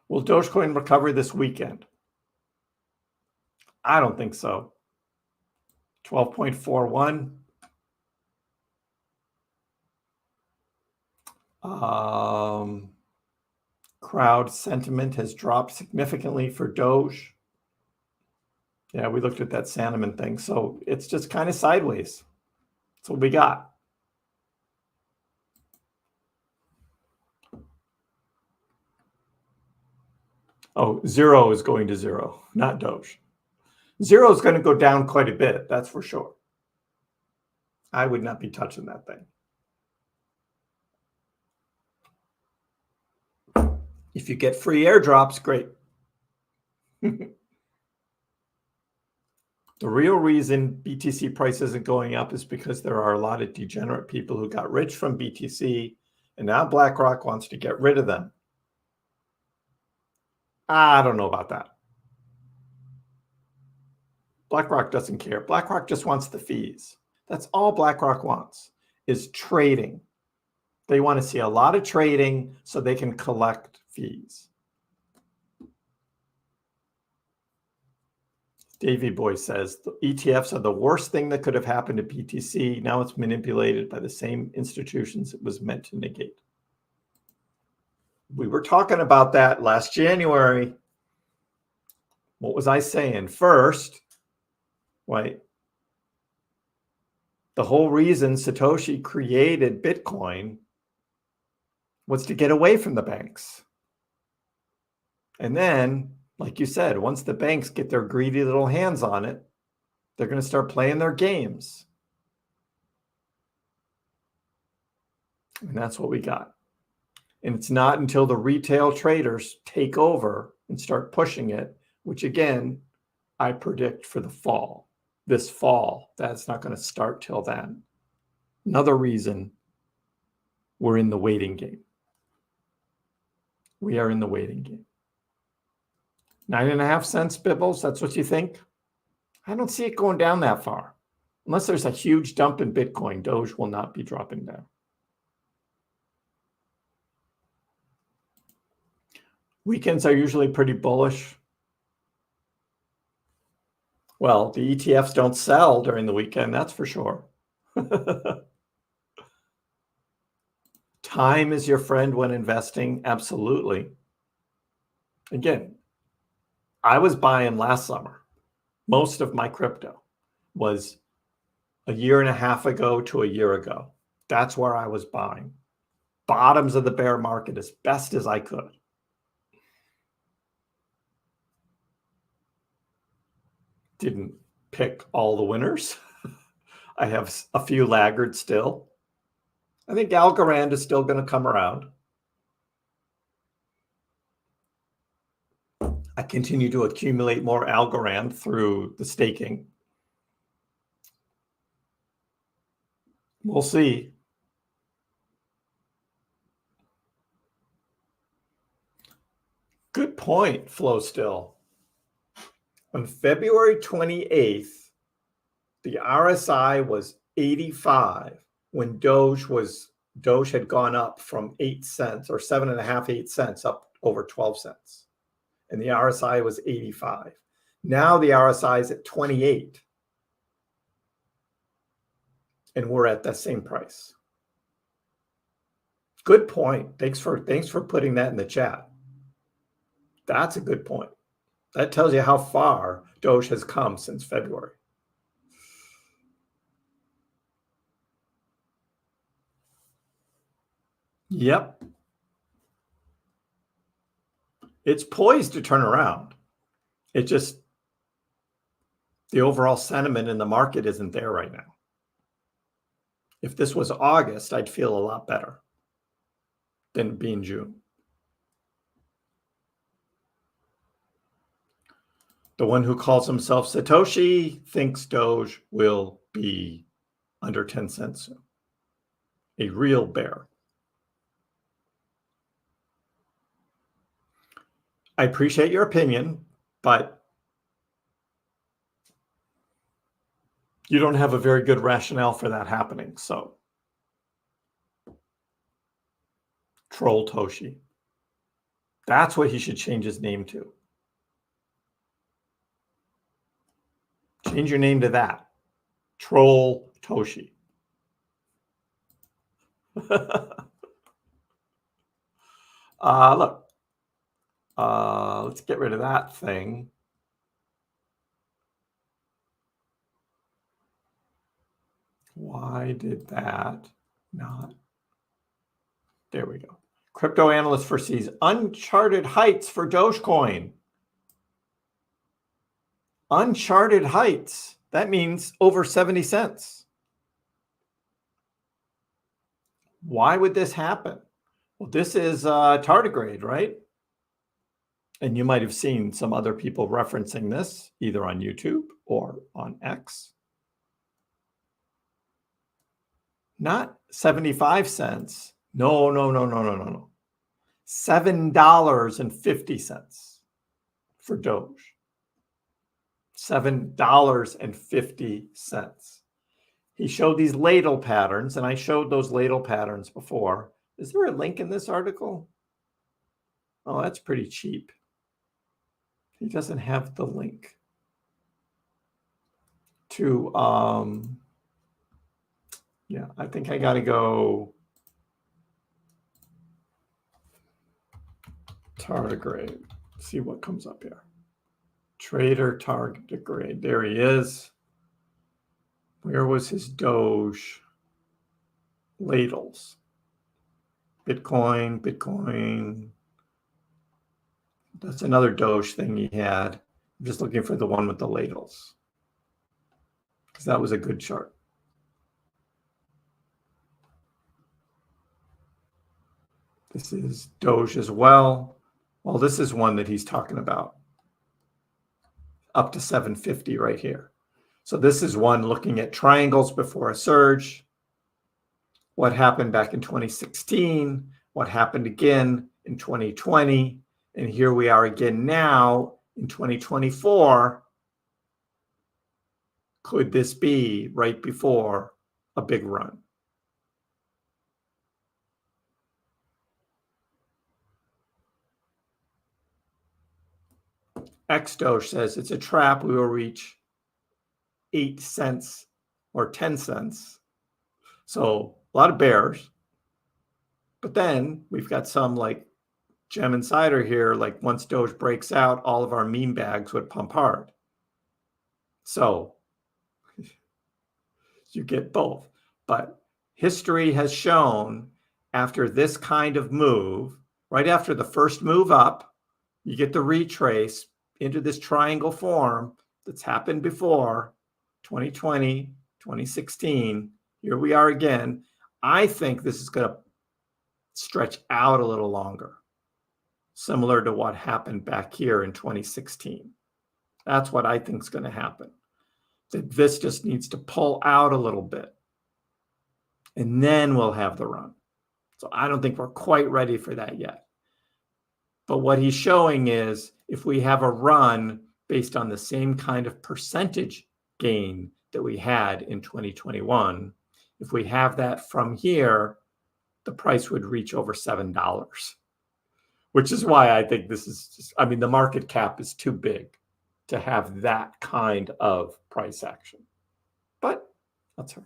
Will Dogecoin recover this weekend? I don't think so. 12.41. Crowd sentiment has dropped significantly for Doge. Yeah, we looked at that sentiment thing. So it's just kind of sideways. That's what we got. Oh, zero is going to zero, not Doge. Zero is going to go down quite a bit, that's for sure. I would not be touching that thing. If you get free airdrops, great. The real reason BTC price isn't going up is because there are a lot of degenerate people who got rich from BTC, and now BlackRock wants to get rid of them. I don't know about that. BlackRock doesn't care. BlackRock just wants the fees. That's all BlackRock wants, is trading. They want to see a lot of trading so they can collect fees. Davey Boy says, the ETFs are the worst thing that could have happened to BTC. Now it's manipulated by the same institutions it was meant to negate. We were talking about that last January. What was I saying? First, right? The whole reason Satoshi created Bitcoin was to get away from the banks. And then, like you said, once the banks get their greedy little hands on it, they're going to start playing their games. And that's what we got. And it's not until the retail traders take over and start pushing it, which again, I predict for the fall. This fall, that's not going to start till then. Another reason we're in the waiting game. We are in the waiting game. 9.5 cents, Bibbles, that's what you think? I don't see it going down that far. Unless there's a huge dump in Bitcoin, Doge will not be dropping down. Weekends are usually pretty bullish. Well, the ETFs don't sell during the weekend, that's for sure. Time is your friend when investing, absolutely. Again, I was buying last summer. Most of my crypto was a year and a half ago to a year ago. That's where I was buying. Bottoms of the bear market as best as I could. Didn't pick all the winners. I have a few laggards still. I think Algorand is still going to come around. I continue to accumulate more Algorand through the staking. We'll see. Good point, Flow Still. On February 28th, the RSI was 85 when Doge had gone up from 8 cents or 7.5, 8 cents up over 12 cents. And the RSI was 85. Now the RSI is at 28. And we're at that same price. Good point. Thanks for putting that in the chat. That's a good point. That tells you how far Doge has come since February. Yep. It's poised to turn around. It just, the overall sentiment in the market isn't there right now. If this was August, I'd feel a lot better than being June. The one who calls himself Satoshi thinks Doge will be under 10 cents soon. A real bear. I appreciate your opinion, but you don't have a very good rationale for that happening. So, Troll Toshi. That's what he should change his name to. Change your name to that. Troll Toshi. Look. Let's get rid of that thing. Why did that not? There we go. Crypto analyst foresees uncharted heights for Dogecoin. Uncharted heights. That means over 70 cents. Why would this happen? Well, this is tardigrade, right? And you might have seen some other people referencing this either on YouTube or on X. Not 75 cents. No. $7.50 for Doge. $7.50. He showed these ladle patterns, and I showed those ladle patterns before. Is there a link in this article? Oh, that's pretty cheap. He doesn't have the link to, yeah, I think I got to go tardigrade. See what comes up here. Trader tardigrade. There he is. Where was his Doge ladles? Bitcoin. That's another Doge thing he had. I'm just looking for the one with the ladles, because that was a good chart. This is Doge as well. Well, this is one that he's talking about. Up to 750 right here. So this is one looking at triangles before a surge. What happened back in 2016? What happened again in 2020? And here we are again now in 2024. Could this be right before a big run? XDoge says it's a trap. We will reach 8 cents or 10 cents. So a lot of bears. But then we've got some like Gem Insider here, like once Doge breaks out, all of our meme bags would pump hard. So you get both. But history has shown after this kind of move, right after the first move up, you get the retrace into this triangle form that's happened before, 2020, 2016. Here we are again. I think this is going to stretch out a little longer, similar to what happened back here in 2016. That's what I think is going to happen. That this just needs to pull out a little bit, and then we'll have the run. So I don't think we're quite ready for that yet. But what he's showing is if we have a run based on the same kind of percentage gain that we had in 2021, if we have that from here, the price would reach over $7, which is why I think this is just, I mean, the market cap is too big to have that kind of price action. But that's her.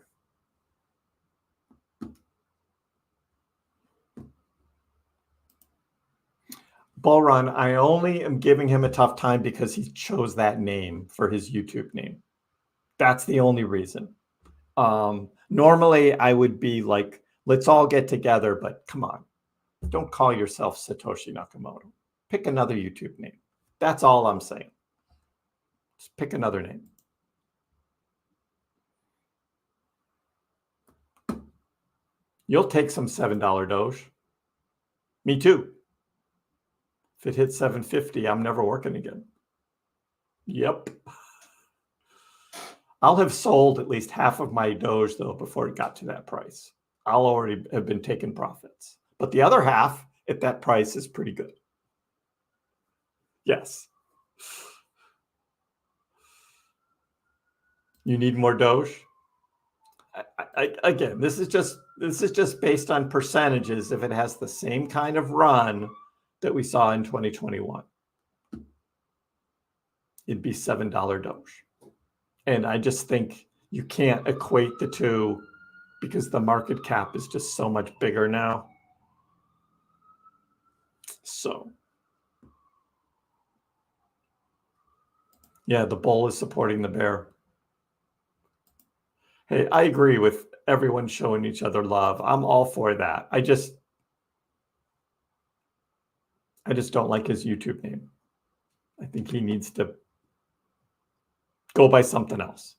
Bull Run, I only am giving him a tough time because he chose that name for his YouTube name. That's the only reason. Normally, I would be like, let's all get together, but come on. Don't call yourself Satoshi Nakamoto. Pick another YouTube name. That's all I'm saying. Just pick another name. You'll take some $7 Doge. Me too. If it hits 750, I'm never working again. Yep. I'll have sold at least half of my Doge, though, before it got to that price. I'll already have been taking profits. But the other half at that price is pretty good. Yes. You need more Doge? Again, this is just based on percentages if it has the same kind of run that we saw in 2021. It'd be $7 Doge. And I just think you can't equate the two because the market cap is just so much bigger now. So, yeah, the bull is supporting the bear. Hey, I agree with everyone showing each other love. I'm all for that. I just don't like his YouTube name. I think he needs to go by something else.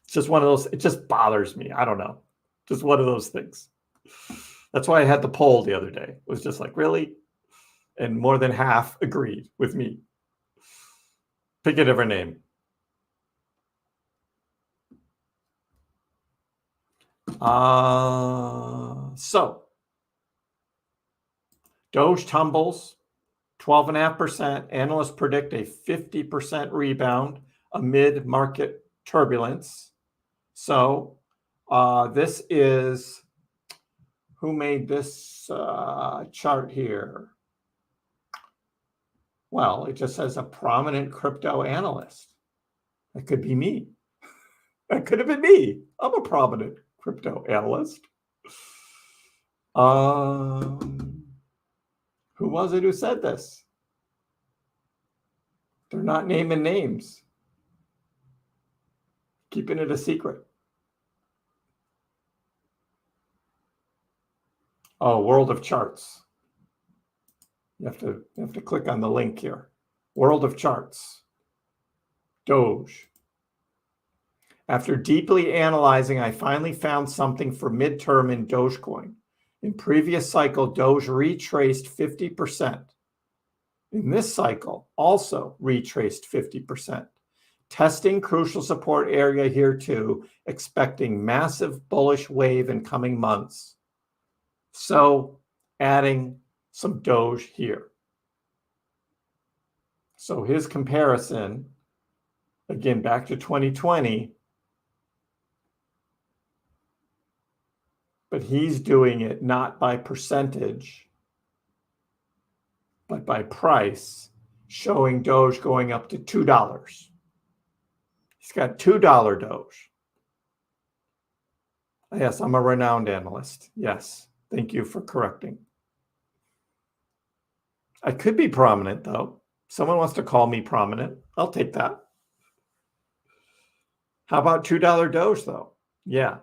It's just one of those, it just bothers me. I don't know. Just one of those things. That's why I had the poll the other day. It was just like, really? And more than half agreed with me. Pick a different name. So Doge tumbles 12.5%. Analysts predict a 50% rebound amid market turbulence. So this is, who made this chart here? Well, it just says a prominent crypto analyst. That could be me. That could have been me. I'm a prominent crypto analyst. Who was it who said this? They're not naming names. Keeping it a secret. Oh, World of Charts. You have to click on the link here. World of Charts. Doge. After deeply analyzing, I finally found something for midterm in Dogecoin. In previous cycle, Doge retraced 50%. In this cycle, also retraced 50%. Testing crucial support area here too, expecting massive bullish wave in coming months. So adding some Doge here. So his comparison, again, back to 2020, but he's doing it not by percentage, but by price, showing Doge going up to $2. He's got $2 Doge. Yes, I'm a renowned analyst. Yes, thank you for correcting. I could be prominent, though. Someone wants to call me prominent. I'll take that. How about $2 Doge, though? Yeah.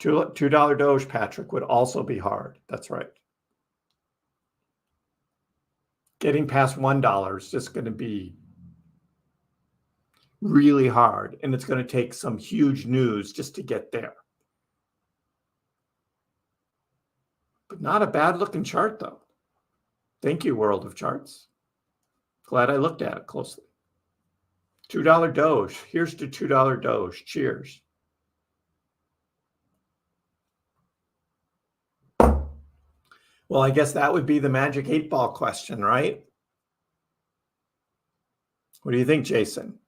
$2 Doge, Patrick, would also be hard. That's right. Getting past $1 is just going to be really hard, and it's going to take some huge news just to get there. But not a bad looking chart, though. Thank you, World of Charts. Glad I looked at it closely. $2 Doge. Here's to $2 Doge. Cheers. Well, I guess that would be the magic 8-ball question, right? What do you think, Jason?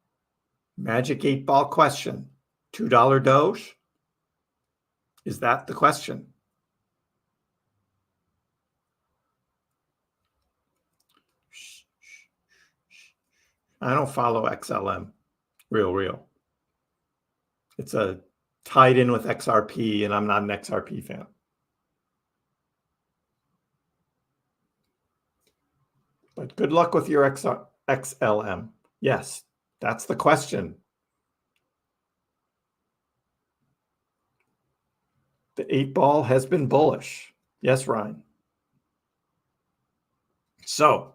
Magic 8-ball question. $2 Doge? Is that the question? I don't follow XLM. Real. It's tied in with XRP, and I'm not an XRP fan. But good luck with your XLM. Yes, that's the question. The 8-ball has been bullish. Yes, Ryan. So,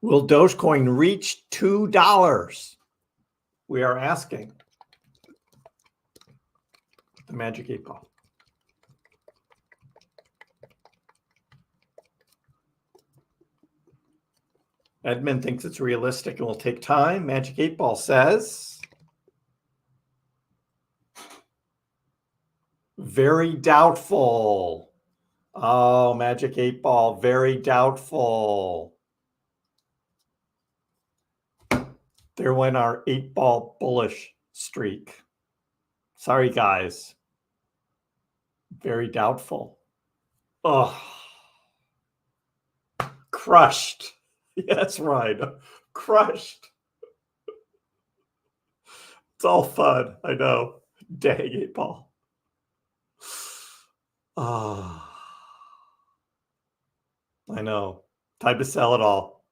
will Dogecoin reach $2? We are asking the Magic 8 Ball. Edmund thinks it's realistic and will take time. Magic 8 Ball says very doubtful. Oh, Magic 8 Ball, very doubtful. There went our 8 Ball bullish streak. Sorry, guys. Very doubtful. Oh, crushed. That's right. Crushed. It's all fun. I know. Dang, 8 Ball. Oh, I know. Time to sell it all.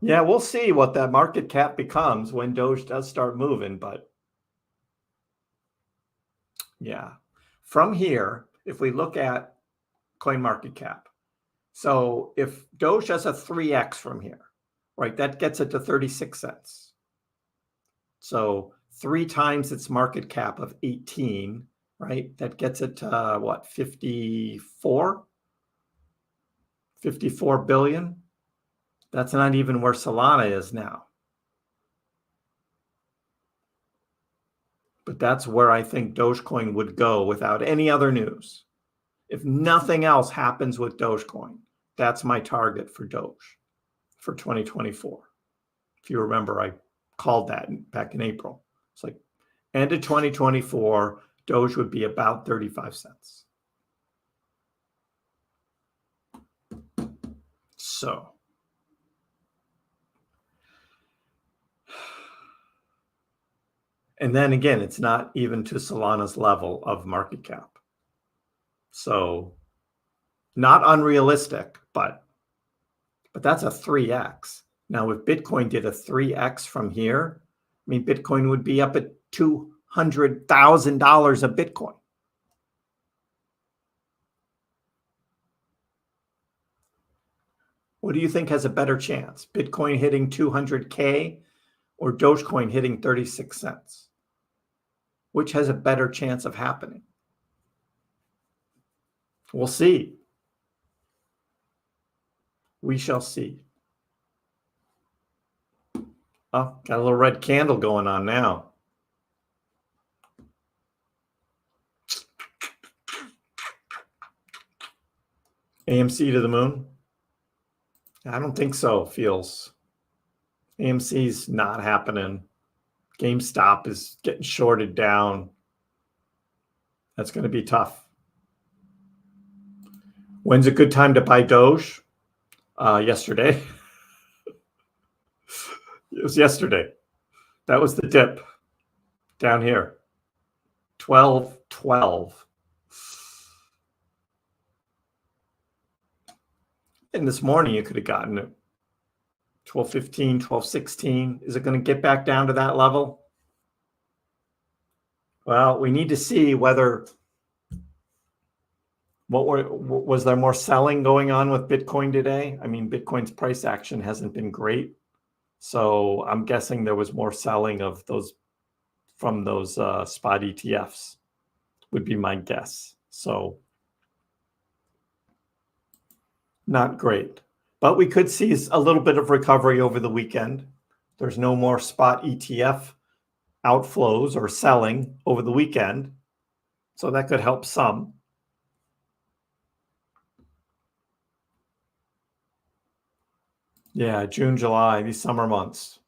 Yeah, we'll see what that market cap becomes when Doge does start moving, but yeah. From here, if we look at coin market cap, so if Doge has a 3x from here, right, that gets it to 36 cents. So 3 times its market cap of 18, right? That gets it to what, 54? 54 billion? That's not even where Solana is now. But that's where I think Dogecoin would go without any other news. If nothing else happens with Dogecoin, that's my target for Doge for 2024. If you remember, I called that back in April. It's like end of 2024, Doge would be about 35 cents. So and then again, it's not even to Solana's level of market cap. So not unrealistic, but that's a 3x. Now, if Bitcoin did a 3x from here, I mean, Bitcoin would be up at $200,000 a Bitcoin. What do you think has a better chance? Bitcoin hitting 200K or Dogecoin hitting 36 cents? Which has a better chance of happening? We'll see. We shall see. Oh, got a little red candle going on now. AMC to the moon? I don't think so, feels. AMC's not happening. GameStop is getting shorted down. That's going to be tough. When's a good time to buy Doge? Yesterday. It was yesterday. That was the dip down here. 12.12. And this morning you could have gotten it. 12.15, 12.16. Is it going to get back down to that level? Well, we need to see whether was there more selling going on with Bitcoin today? I mean, Bitcoin's price action hasn't been great. So I'm guessing there was more selling of those from those spot ETFs would be my guess. So not great, but we could see a little bit of recovery over the weekend. There's no more spot ETF outflows or selling over the weekend. So that could help some. Yeah, June, July, these summer months.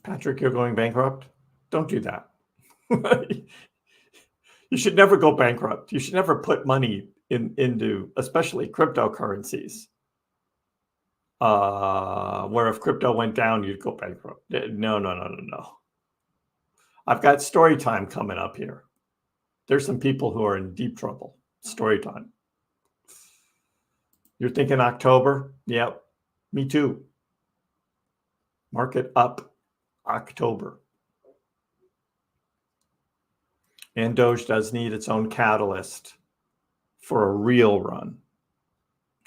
Patrick, you're going bankrupt? Don't do that. You should never go bankrupt. You should never put money into, especially cryptocurrencies, where if crypto went down, you'd go bankrupt. No. I've got story time coming up here. There's some people who are in deep trouble. Story time. You're thinking October? Yep, me too. Market up October. And Doge does need its own catalyst for a real run.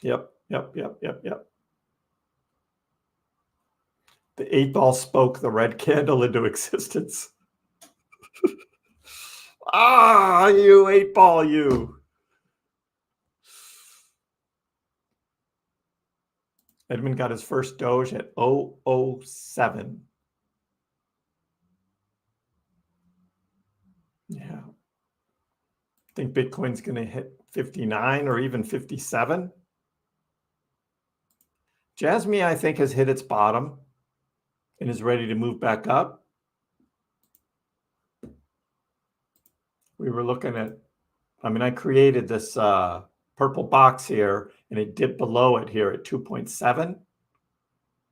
Yep. The 8 ball spoke the red candle into existence. You 8 ball, you. Edmund got his first Doge at 007. Yeah. I think Bitcoin's going to hit 59 or even 57. Jasmy, I think, has hit its bottom and is ready to move back up. We were looking at, I created this purple box here, and it dipped below it here at 2.7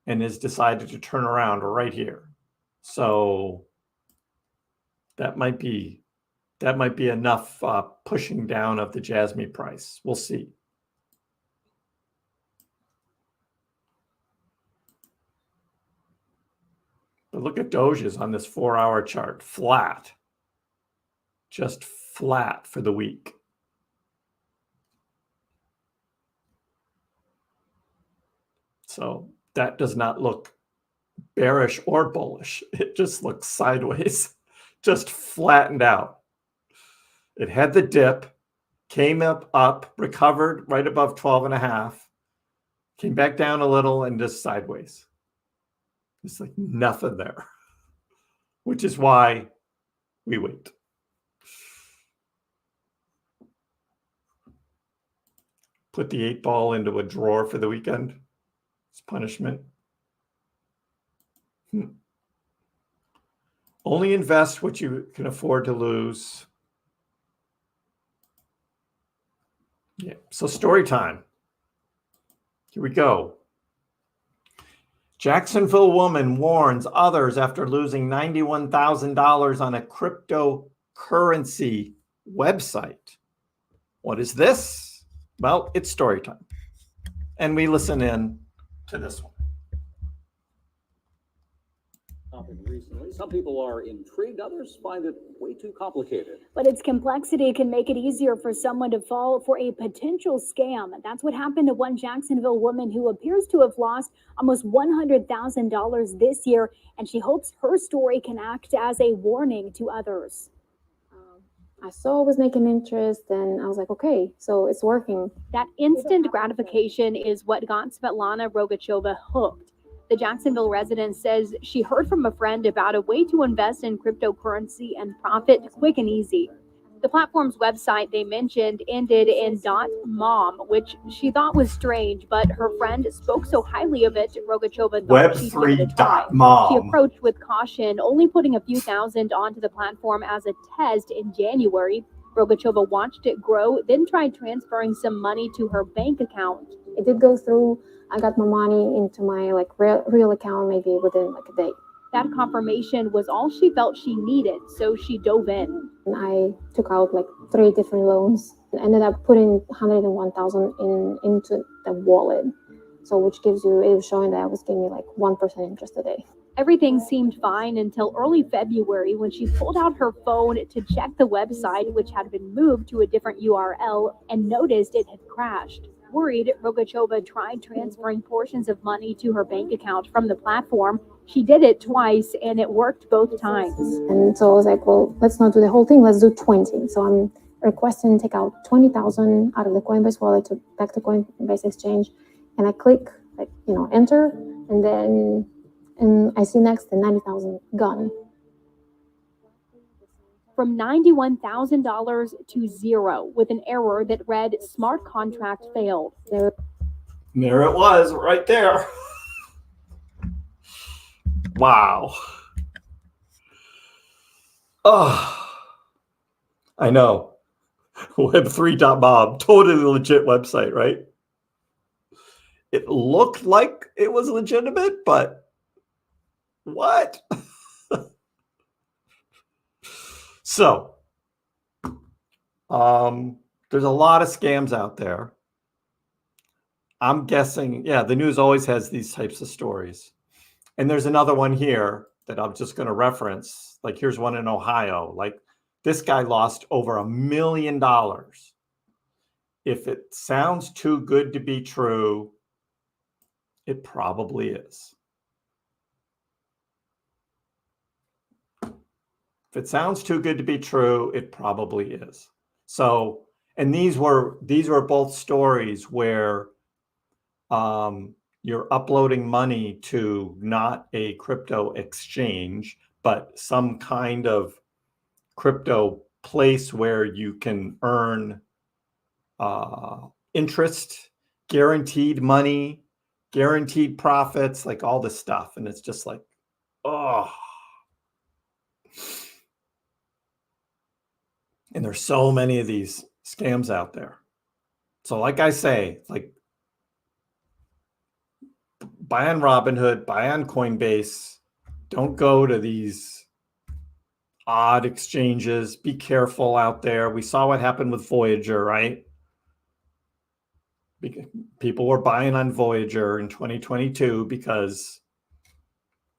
and has decided to turn around right here. So that might be enough pushing down of the Jasmy price. We'll see. But look at Doge's on this 4-hour chart, flat, just flat for the week. So that does not look bearish or bullish. It just looks sideways, just flattened out. It had the dip, came up, recovered right above 12.5, came back down a little and just sideways. It's like nothing there, which is why we wait. Put the 8 ball into a drawer for the weekend. It's punishment. Only invest what you can afford to lose. Yeah. So story time. Here we go. Jacksonville woman warns others after losing $91,000 on a cryptocurrency website. What is this? Well, it's story time. And we listen in to this one. Recently, some people are intrigued, others find it way too complicated. But its complexity can make it easier for someone to fall for a potential scam. That's what happened to one Jacksonville woman who appears to have lost almost $100,000 this year, and she hopes her story can act as a warning to others. I saw it was making interest, and I was like, okay, so it's working. That instant gratification is what got Svetlana Rogachova hooked. The Jacksonville resident says she heard from a friend about a way to invest in cryptocurrency and profit quick and easy. The platform's website they mentioned ended in .mom, which she thought was strange, but her friend spoke so highly of it, Rogachova thought she'd give it a try. Web3.mom. She approached with caution, only putting a few thousand onto the platform as a test in January. Rogachova watched it grow, then tried transferring some money to her bank account. It did go through. I got my money into my real account maybe within a day. That confirmation was all she felt she needed, so she dove in. And I took out 3 different loans and ended up putting $101,000 into the wallet. So which it was showing that I was getting 1% interest a day. Everything seemed fine until early February when she pulled out her phone to check the website, which had been moved to a different URL, and noticed it had crashed. Worried, Rogachova tried transferring portions of money to her bank account from the platform. She did it twice, and it worked both times. And so I was like, well, let's not do the whole thing. Let's do 20. So I'm requesting to take out 20,000 out of the Coinbase wallet to back to Coinbase Exchange. And I click, enter. And then I see next the 90,000 gone. From $91,000 to zero, with an error that read smart contract failed. There it was, right there. Wow. Oh, I know. Web3.mob, totally legit website, right? It looked like it was legitimate, but what? So, there's a lot of scams out there. I'm guessing, yeah, the news always has these types of stories. And there's another one here that I'm just going to reference. Like, here's one in Ohio. Like, this guy lost over $1 million. If it sounds too good to be true, it probably is. If it sounds too good to be true, it probably is. So, and these were both stories where you're uploading money to not a crypto exchange, but some kind of crypto place where you can earn interest, guaranteed money, guaranteed profits, like all this stuff. And it's just like, oh. And there's so many of these scams out there. So like I say, like, buy on Robinhood, buy on Coinbase. Don't go to these odd exchanges. Be careful out there. We saw what happened with Voyager, right? People were buying on Voyager in 2022 because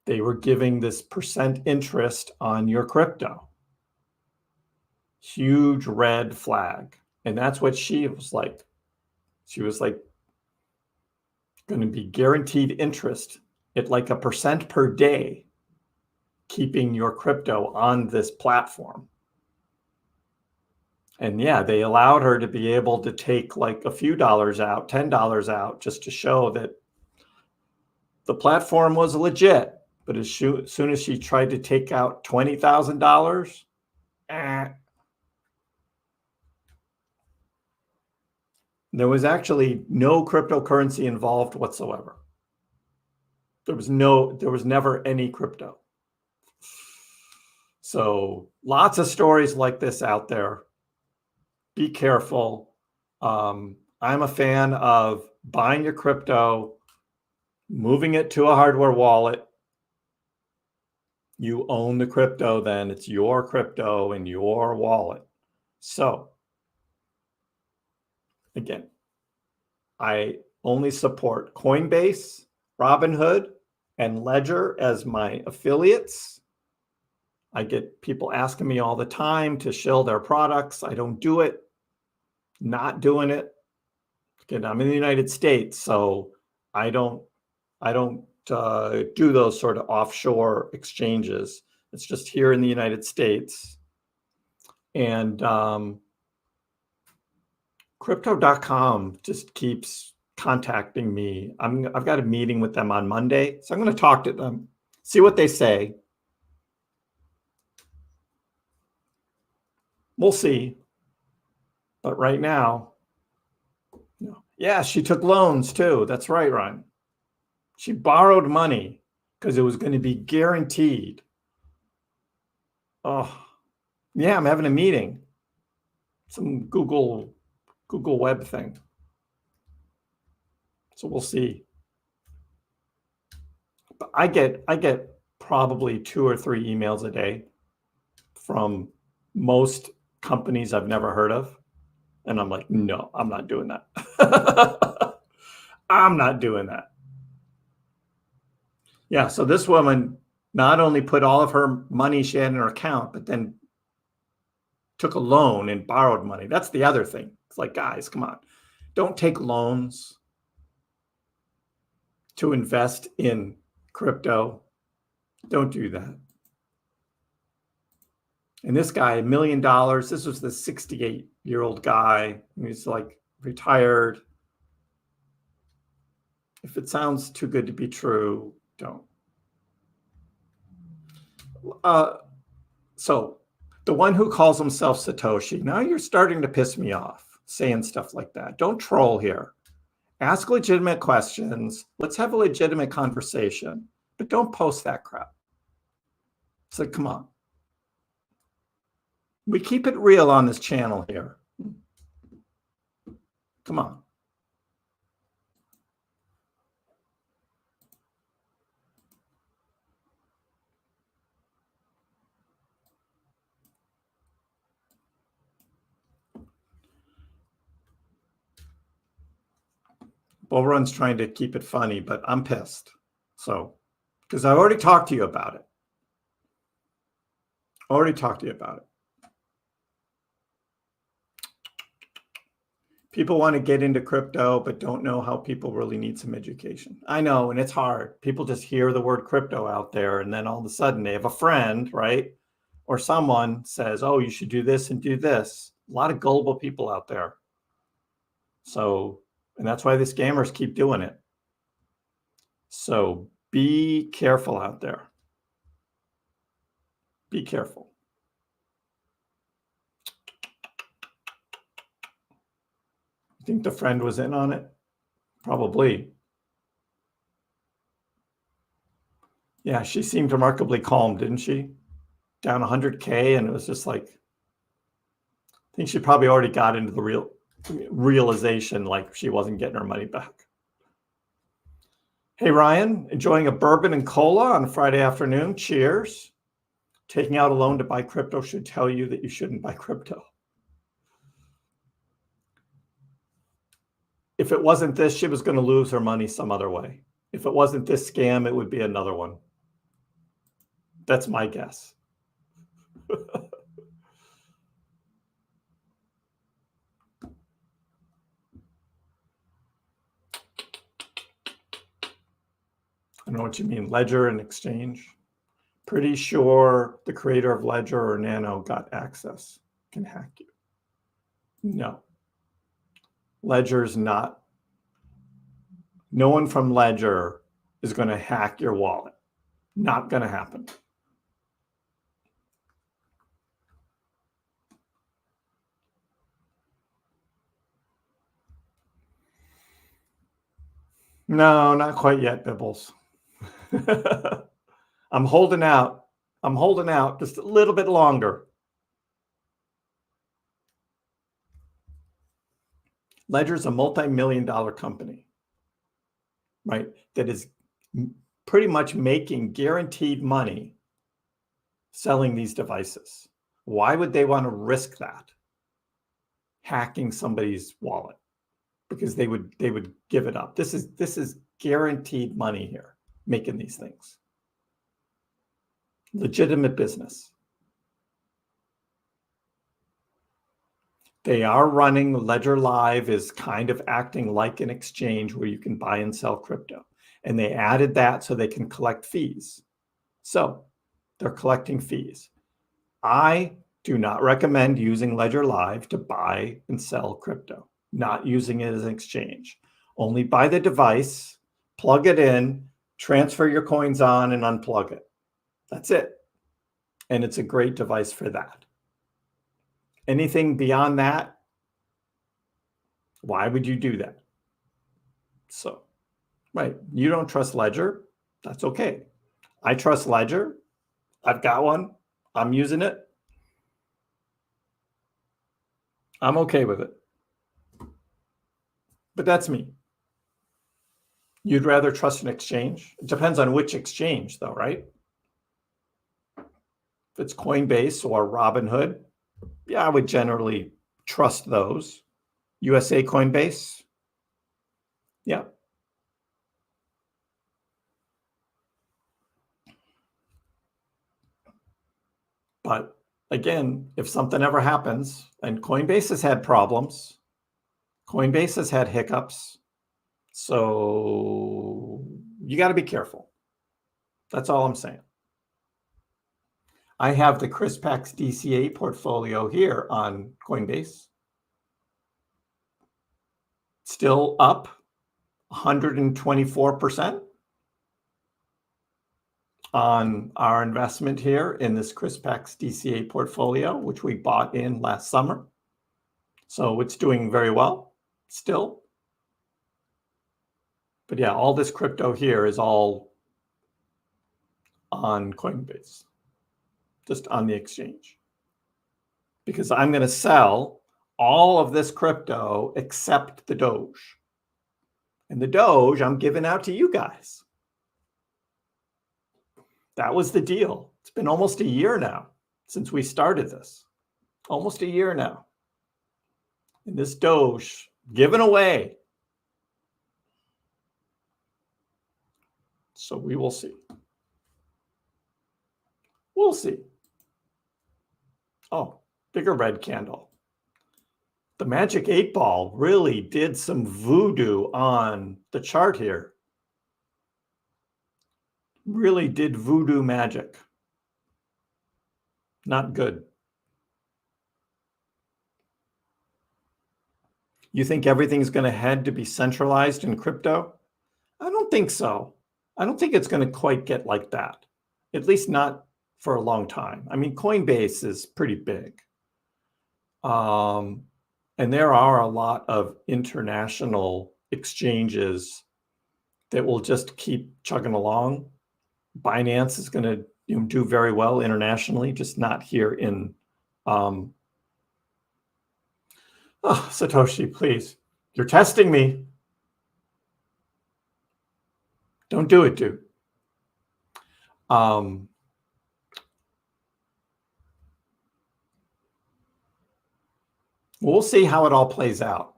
they were giving this % interest on your crypto. Huge red flag. And that's what she was like. She was like, going to be guaranteed interest at like a % per day, keeping your crypto on this platform. And yeah, they allowed her to be able to take like a few dollars out, $10 out, just to show that the platform was legit. But as soon as she tried to take out $20,000, there was actually no cryptocurrency involved whatsoever. There was never any crypto. So lots of stories like this out there. Be careful. I'm a fan of buying your crypto, moving it to a hardware wallet. You own the crypto, then it's your crypto in your wallet. So again, I only support Coinbase, Robinhood, and Ledger as my affiliates. I get people asking me all the time to shill their products. I don't do it. Not doing it. Again, I'm in the United States, so I don't do those sort of offshore exchanges. It's just here in the United States. And crypto.com just keeps contacting me. I've got a meeting with them on Monday, so I'm going to talk to them, see what they say. We'll see. But right now, yeah, she took loans too. That's right, Ron. She borrowed money because it was going to be guaranteed. Oh, yeah, I'm having a meeting. Some Google web thing. So we'll see. But I get probably 2 or 3 emails a day from most companies I've never heard of. And I'm like, no, I'm not doing that. I'm not doing that. Yeah, so this woman not only put all of her money she had in her account, but then took a loan and borrowed money. That's the other thing. It's like, guys, come on. Don't take loans to invest in crypto. Don't do that. And this guy, $1 million, this was the 68-year-old guy. He's like retired. If it sounds too good to be true, don't. So the one who calls himself Satoshi, now you're starting to piss me off saying stuff like that. Don't troll here. Ask legitimate questions. Let's have a legitimate conversation, but don't post that crap. It's like, come on. We keep it real on this channel here. Come on. Bull Run's trying to keep it funny, but I'm pissed. So, because I already talked to you about it. People want to get into crypto, but don't know how people really need some education. I know, and it's hard. People just hear the word crypto out there, and then all of a sudden they have a friend, right? Or someone says, oh, you should do this and do this. A lot of gullible people out there. So, and that's why the scammers keep doing it. So be careful out there. Be careful. You think the friend was in on it? Probably. Yeah, she seemed remarkably calm, didn't she? Down 100K, and it was just like, I think she probably already got into the realization like she wasn't getting her money back. Hey, Ryan, enjoying a bourbon and cola on a Friday afternoon. Cheers. Taking out a loan to buy crypto should tell you that you shouldn't buy crypto. If it wasn't this, she was going to lose her money some other way. If it wasn't this scam, it would be another one. That's my guess. I know what you mean. Ledger and exchange. Pretty sure the creator of Ledger or Nano got access. Can hack you. No. Ledger's not. No one from Ledger is going to hack your wallet. Not going to happen. No, not quite yet, Bibbles. I'm holding out. I'm holding out just a little bit longer. Ledger's a multi-million-dollar company, right? That is pretty much making guaranteed money selling these devices. Why would they want to risk that? Hacking somebody's wallet, because they would give it up. This is guaranteed money here, making these things. Legitimate business. They are running Ledger Live, is kind of acting like an exchange where you can buy and sell crypto. And they added that so they can collect fees. So they're collecting fees. I do not recommend using Ledger Live to buy and sell crypto. Not using it as an exchange. Only buy the device, plug it in, transfer your coins on, and unplug it. That's it. And it's a great device for that. Anything beyond that, why would you do that? So, right, you don't trust Ledger, that's okay. I trust Ledger. I've got one. I'm using it. I'm okay with it. But that's me. You'd rather trust an exchange? It depends on which exchange, though, right? If it's Coinbase or Robinhood, yeah, I would generally trust those. USA Coinbase, yeah. But again, if something ever happens, and Coinbase has had problems, Coinbase has had hiccups, so you got to be careful. That's all I'm saying. I have the Kriss DCA portfolio here on Coinbase. Still up 124% on our investment here in this Kriss DCA portfolio, which we bought in last summer. So it's doing very well still. But yeah, all this crypto here is all on Coinbase, just on the exchange. Because I'm going to sell all of this crypto except the Doge. And the Doge I'm giving out to you guys. That was the deal. It's been almost a year now since we started this. Almost a year now. And this Doge given away. So we will see. We'll see. Oh, bigger red candle. The magic 8 ball really did some voodoo on the chart here. Really did voodoo magic. Not good. You think everything's going to head to be centralized in crypto? I don't think so. I don't think it's going to quite get like that. At least not for a long time. I mean, Coinbase is pretty big. And there are a lot of international exchanges that will just keep chugging along. Binance is going to do very well internationally, just not here in oh, Satoshi, please. You're testing me. Don't do it, dude. We'll see how it all plays out.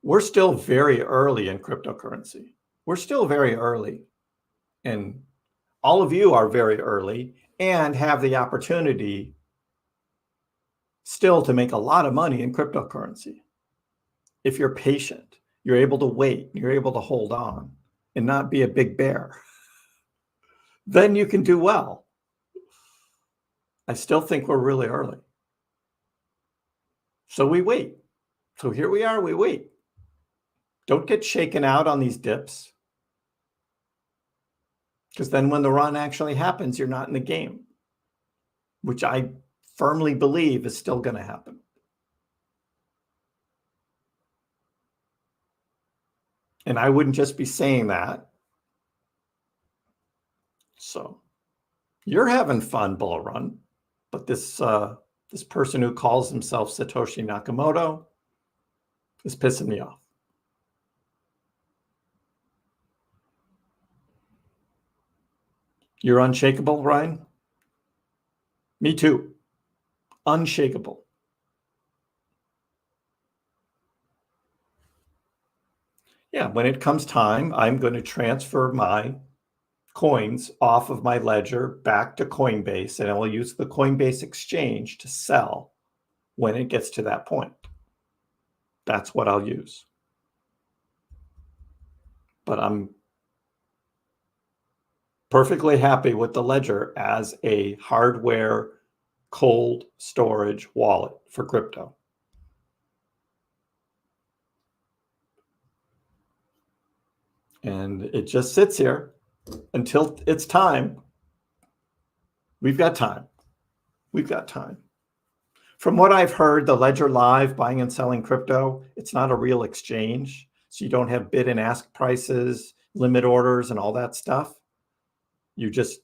We're still very early in cryptocurrency. We're still very early. And all of you are very early and have the opportunity still to make a lot of money in cryptocurrency. If you're patient, you're able to wait, you're able to hold on and not be a big bear, then you can do well. I still think we're really early. So we wait. So here we are, we wait. Don't get shaken out on these dips. Because then when the run actually happens, you're not in the game, which I firmly believe is still going to happen. And I wouldn't just be saying that. So you're having fun, bull run, but this person who calls himself Satoshi Nakamoto is pissing me off. You're unshakable, Ryan? Me too. Unshakable. Yeah, when it comes time, I'm going to transfer my coins off of my ledger back to Coinbase, and I will use the Coinbase exchange to sell when it gets to that point. That's what I'll use. But I'm perfectly happy with the ledger as a hardware cold storage wallet for crypto. And it just sits here until it's time. We've got time. We've got time. From what I've heard, the Ledger Live buying and selling crypto, it's not a real exchange. So you don't have bid and ask prices, limit orders, and all that stuff. You just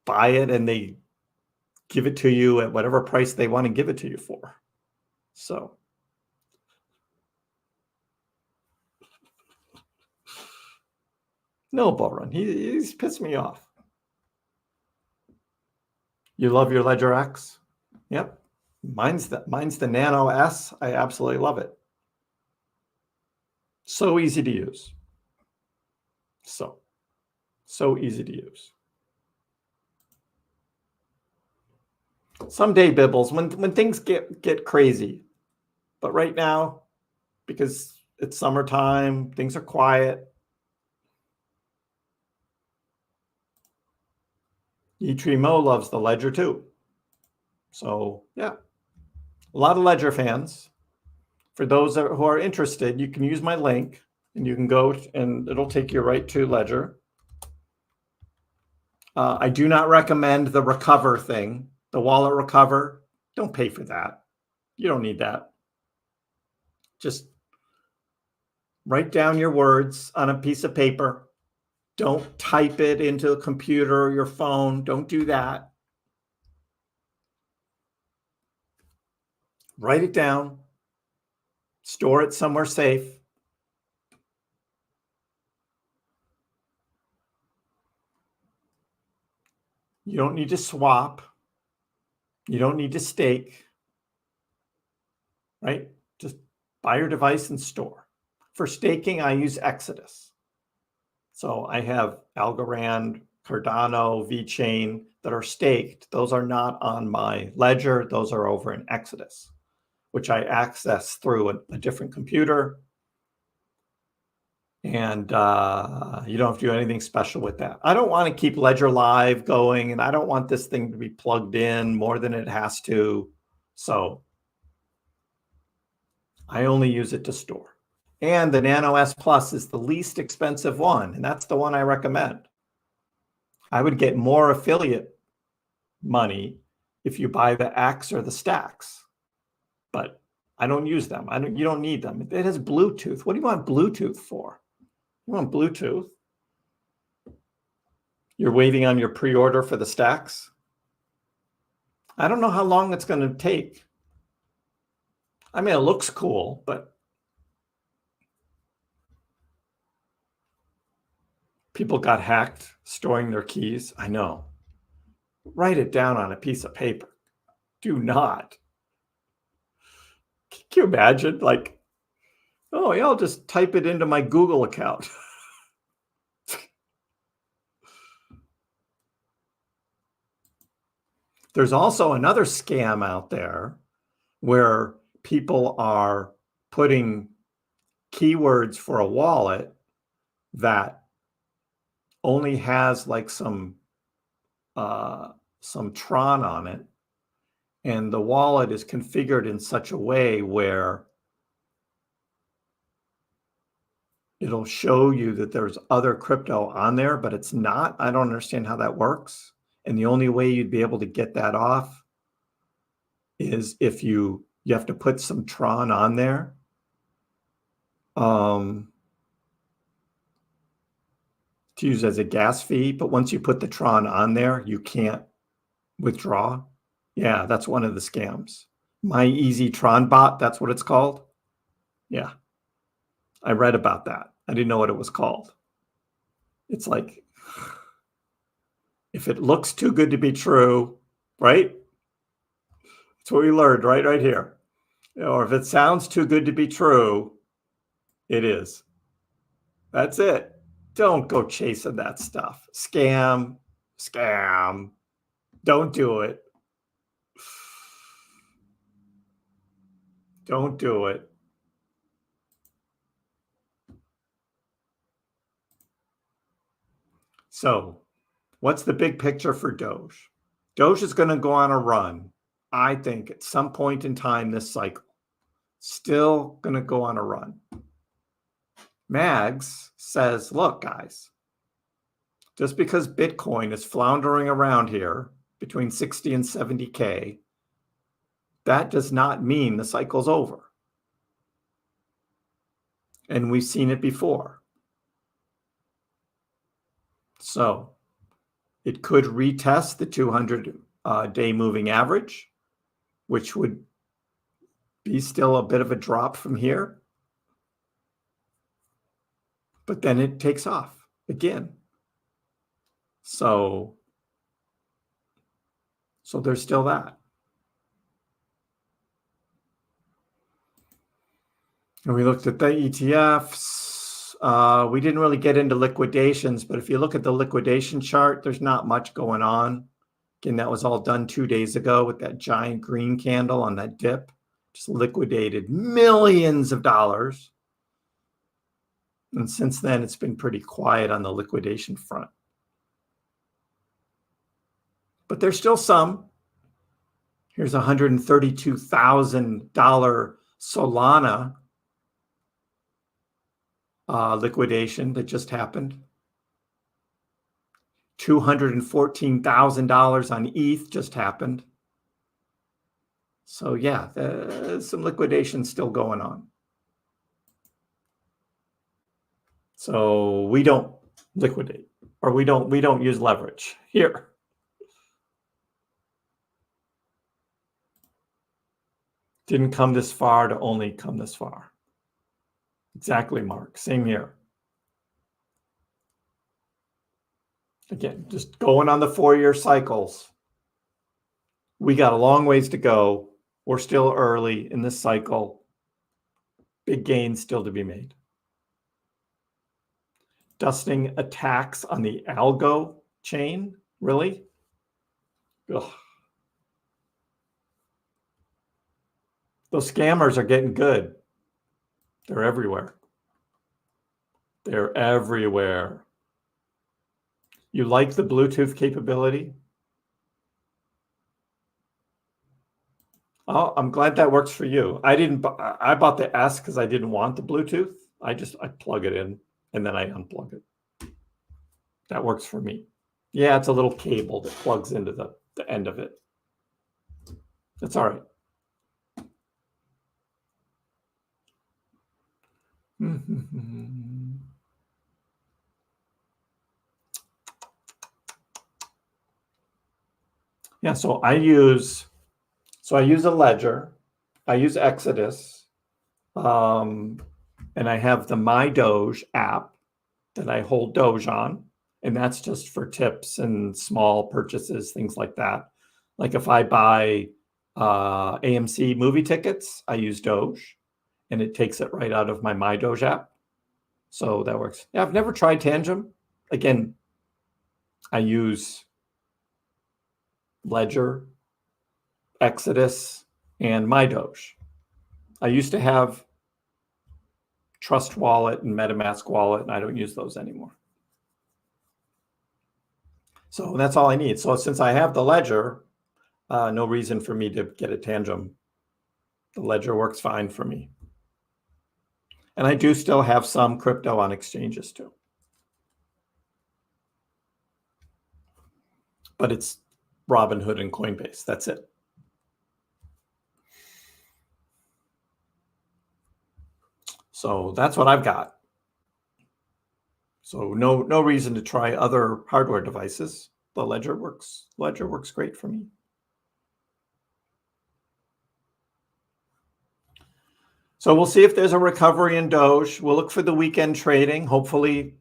buy it and they give it to you at whatever price they want to give it to you for. So no, bull run. He's pissed me off. You love your Ledger X? Yep. Mine's the Nano S. I absolutely love it. So easy to use. So easy to use. Someday, Bibbles, when things get crazy. But right now, because it's summertime, things are quiet. Etremo loves the Ledger too. So yeah, a lot of Ledger fans. For those who are interested, you can use my link and you can go and it'll take you right to Ledger. I do not recommend the Recover thing, the wallet Recover. Don't pay for that. You don't need that. Just write down your words on a piece of paper. Don't type it into a computer or your phone. Don't do that. Write it down. Store it somewhere safe. You don't need to swap. You don't need to stake. Right? Just buy your device and store. For staking, I use Exodus. So I have Algorand, Cardano, VeChain that are staked. Those are not on my ledger. Those are over in Exodus, which I access through a different computer. And you don't have to do anything special with that. I don't want to keep Ledger Live going, and I don't want this thing to be plugged in more than it has to. So I only use it to store. And the Nano S Plus is the least expensive one, and that's the one I recommend. I would get more affiliate money if you buy the X or the Stacks, but I don't use them. You don't need them. It has Bluetooth. What do you want Bluetooth for? You want Bluetooth? You're waiting on your pre-order for the Stacks? I don't know how long it's going to take. I mean, it looks cool, but people got hacked storing their keys. I know. Write it down on a piece of paper. Do not. Can you imagine? Like, oh, yeah, I'll just type it into my Google account. There's also another scam out there where people are putting keywords for a wallet that only has like some Tron on it, and the wallet is configured in such a way where it'll show you that there's other crypto on there, but it's not. I don't understand how that works. And the only way you'd be able to get that off is if you have to put some Tron on there. To use as a gas fee, but once you put the Tron on there, you can't withdraw. Yeah, that's one of the scams. My Easy Tron bot, that's what it's called. Yeah, I read about that. I didn't know what it was called. It's like, if it looks too good to be true, right? That's what we learned right here. Or if it sounds too good to be true, it is. That's it. Don't go chasing that stuff. Scam. Don't do it. Don't do it. So, what's the big picture for Doge? Doge is going to go on a run, I think, at some point in time this cycle. Still going to go on a run. Mags says, look, guys, just because Bitcoin is floundering around here between 60 and 70K, that does not mean the cycle's over. And we've seen it before. So it could retest the 200-day moving average, which would be still a bit of a drop from here. But then it takes off again. So there's still that. And we looked at the ETFs. We didn't really get into liquidations, but if you look at the liquidation chart, there's not much going on. Again, that was all done 2 days ago with that giant green candle on that dip. Just liquidated millions of dollars. And since then, it's been pretty quiet on the liquidation front. But there's still some. Here's $132,000 Solana liquidation that just happened. $214,000 on ETH just happened. So yeah, there's some liquidation still going on. So we don't liquidate, or we don't use leverage here. Didn't come this far to only come this far. Exactly, Mark. Same here. Again, just going on the 4-year cycles. We got a long ways to go. We're still early in this cycle. Big gains still to be made. dusting attacks on the algo chain. Really? Ugh. Those scammers are getting good. They're everywhere. They're everywhere. You like the Bluetooth capability? Oh, I'm glad that works for you. I bought the S because I didn't want the Bluetooth. I plug it in and then I unplug it. That works for me. Yeah, it's a little cable that plugs into the end of it. That's all right. Yeah, so I use a ledger, I use Exodus, and I have the MyDoge app that I hold Doge on, and that's just for tips and small purchases, things like that. Like if I buy AMC movie tickets, I use Doge, and it takes it right out of my MyDoge app. So that works. Yeah, I've never tried Tangem. Again, I use Ledger, Exodus, and MyDoge. I used to have Trust Wallet and MetaMask Wallet, and I don't use those anymore. So that's all I need. So since I have the Ledger, no reason for me to get a Tangem. The Ledger works fine for me. And I do still have some crypto on exchanges too. But it's Robinhood and Coinbase. That's it. So that's what I've got. So no reason to try other hardware devices. The Ledger works great for me. So we'll see if there's a recovery in Doge. We'll look for the weekend trading. Hopefully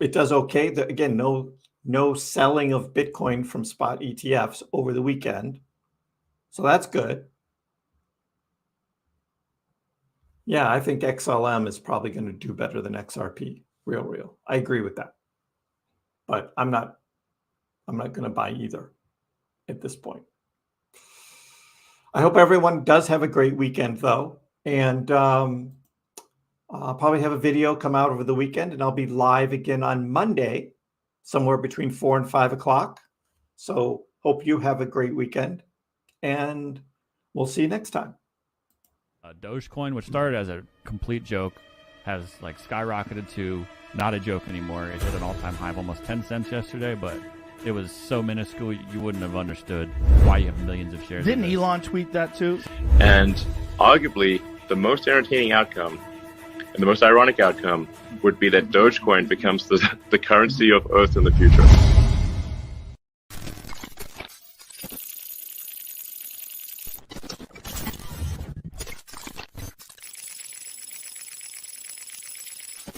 it does okay. Again, no selling of Bitcoin from spot ETFs over the weekend. So that's good. Yeah, I think XLM is probably going to do better than XRP. Real. I agree with that. But I'm not going to buy either at this point. I hope everyone does have a great weekend, though. And I'll probably have a video come out over the weekend, and I'll be live again on Monday, somewhere between 4 and 5 o'clock. So hope you have a great weekend, and we'll see you next time. Dogecoin, which started as a complete joke, has like skyrocketed to not a joke anymore. It hit an all-time high of almost 10 cents yesterday, but it was so minuscule you wouldn't have understood why you have millions of shares. Didn't Elon tweet that too? And arguably, the most entertaining outcome and the most ironic outcome would be that Dogecoin becomes the currency of Earth in the future.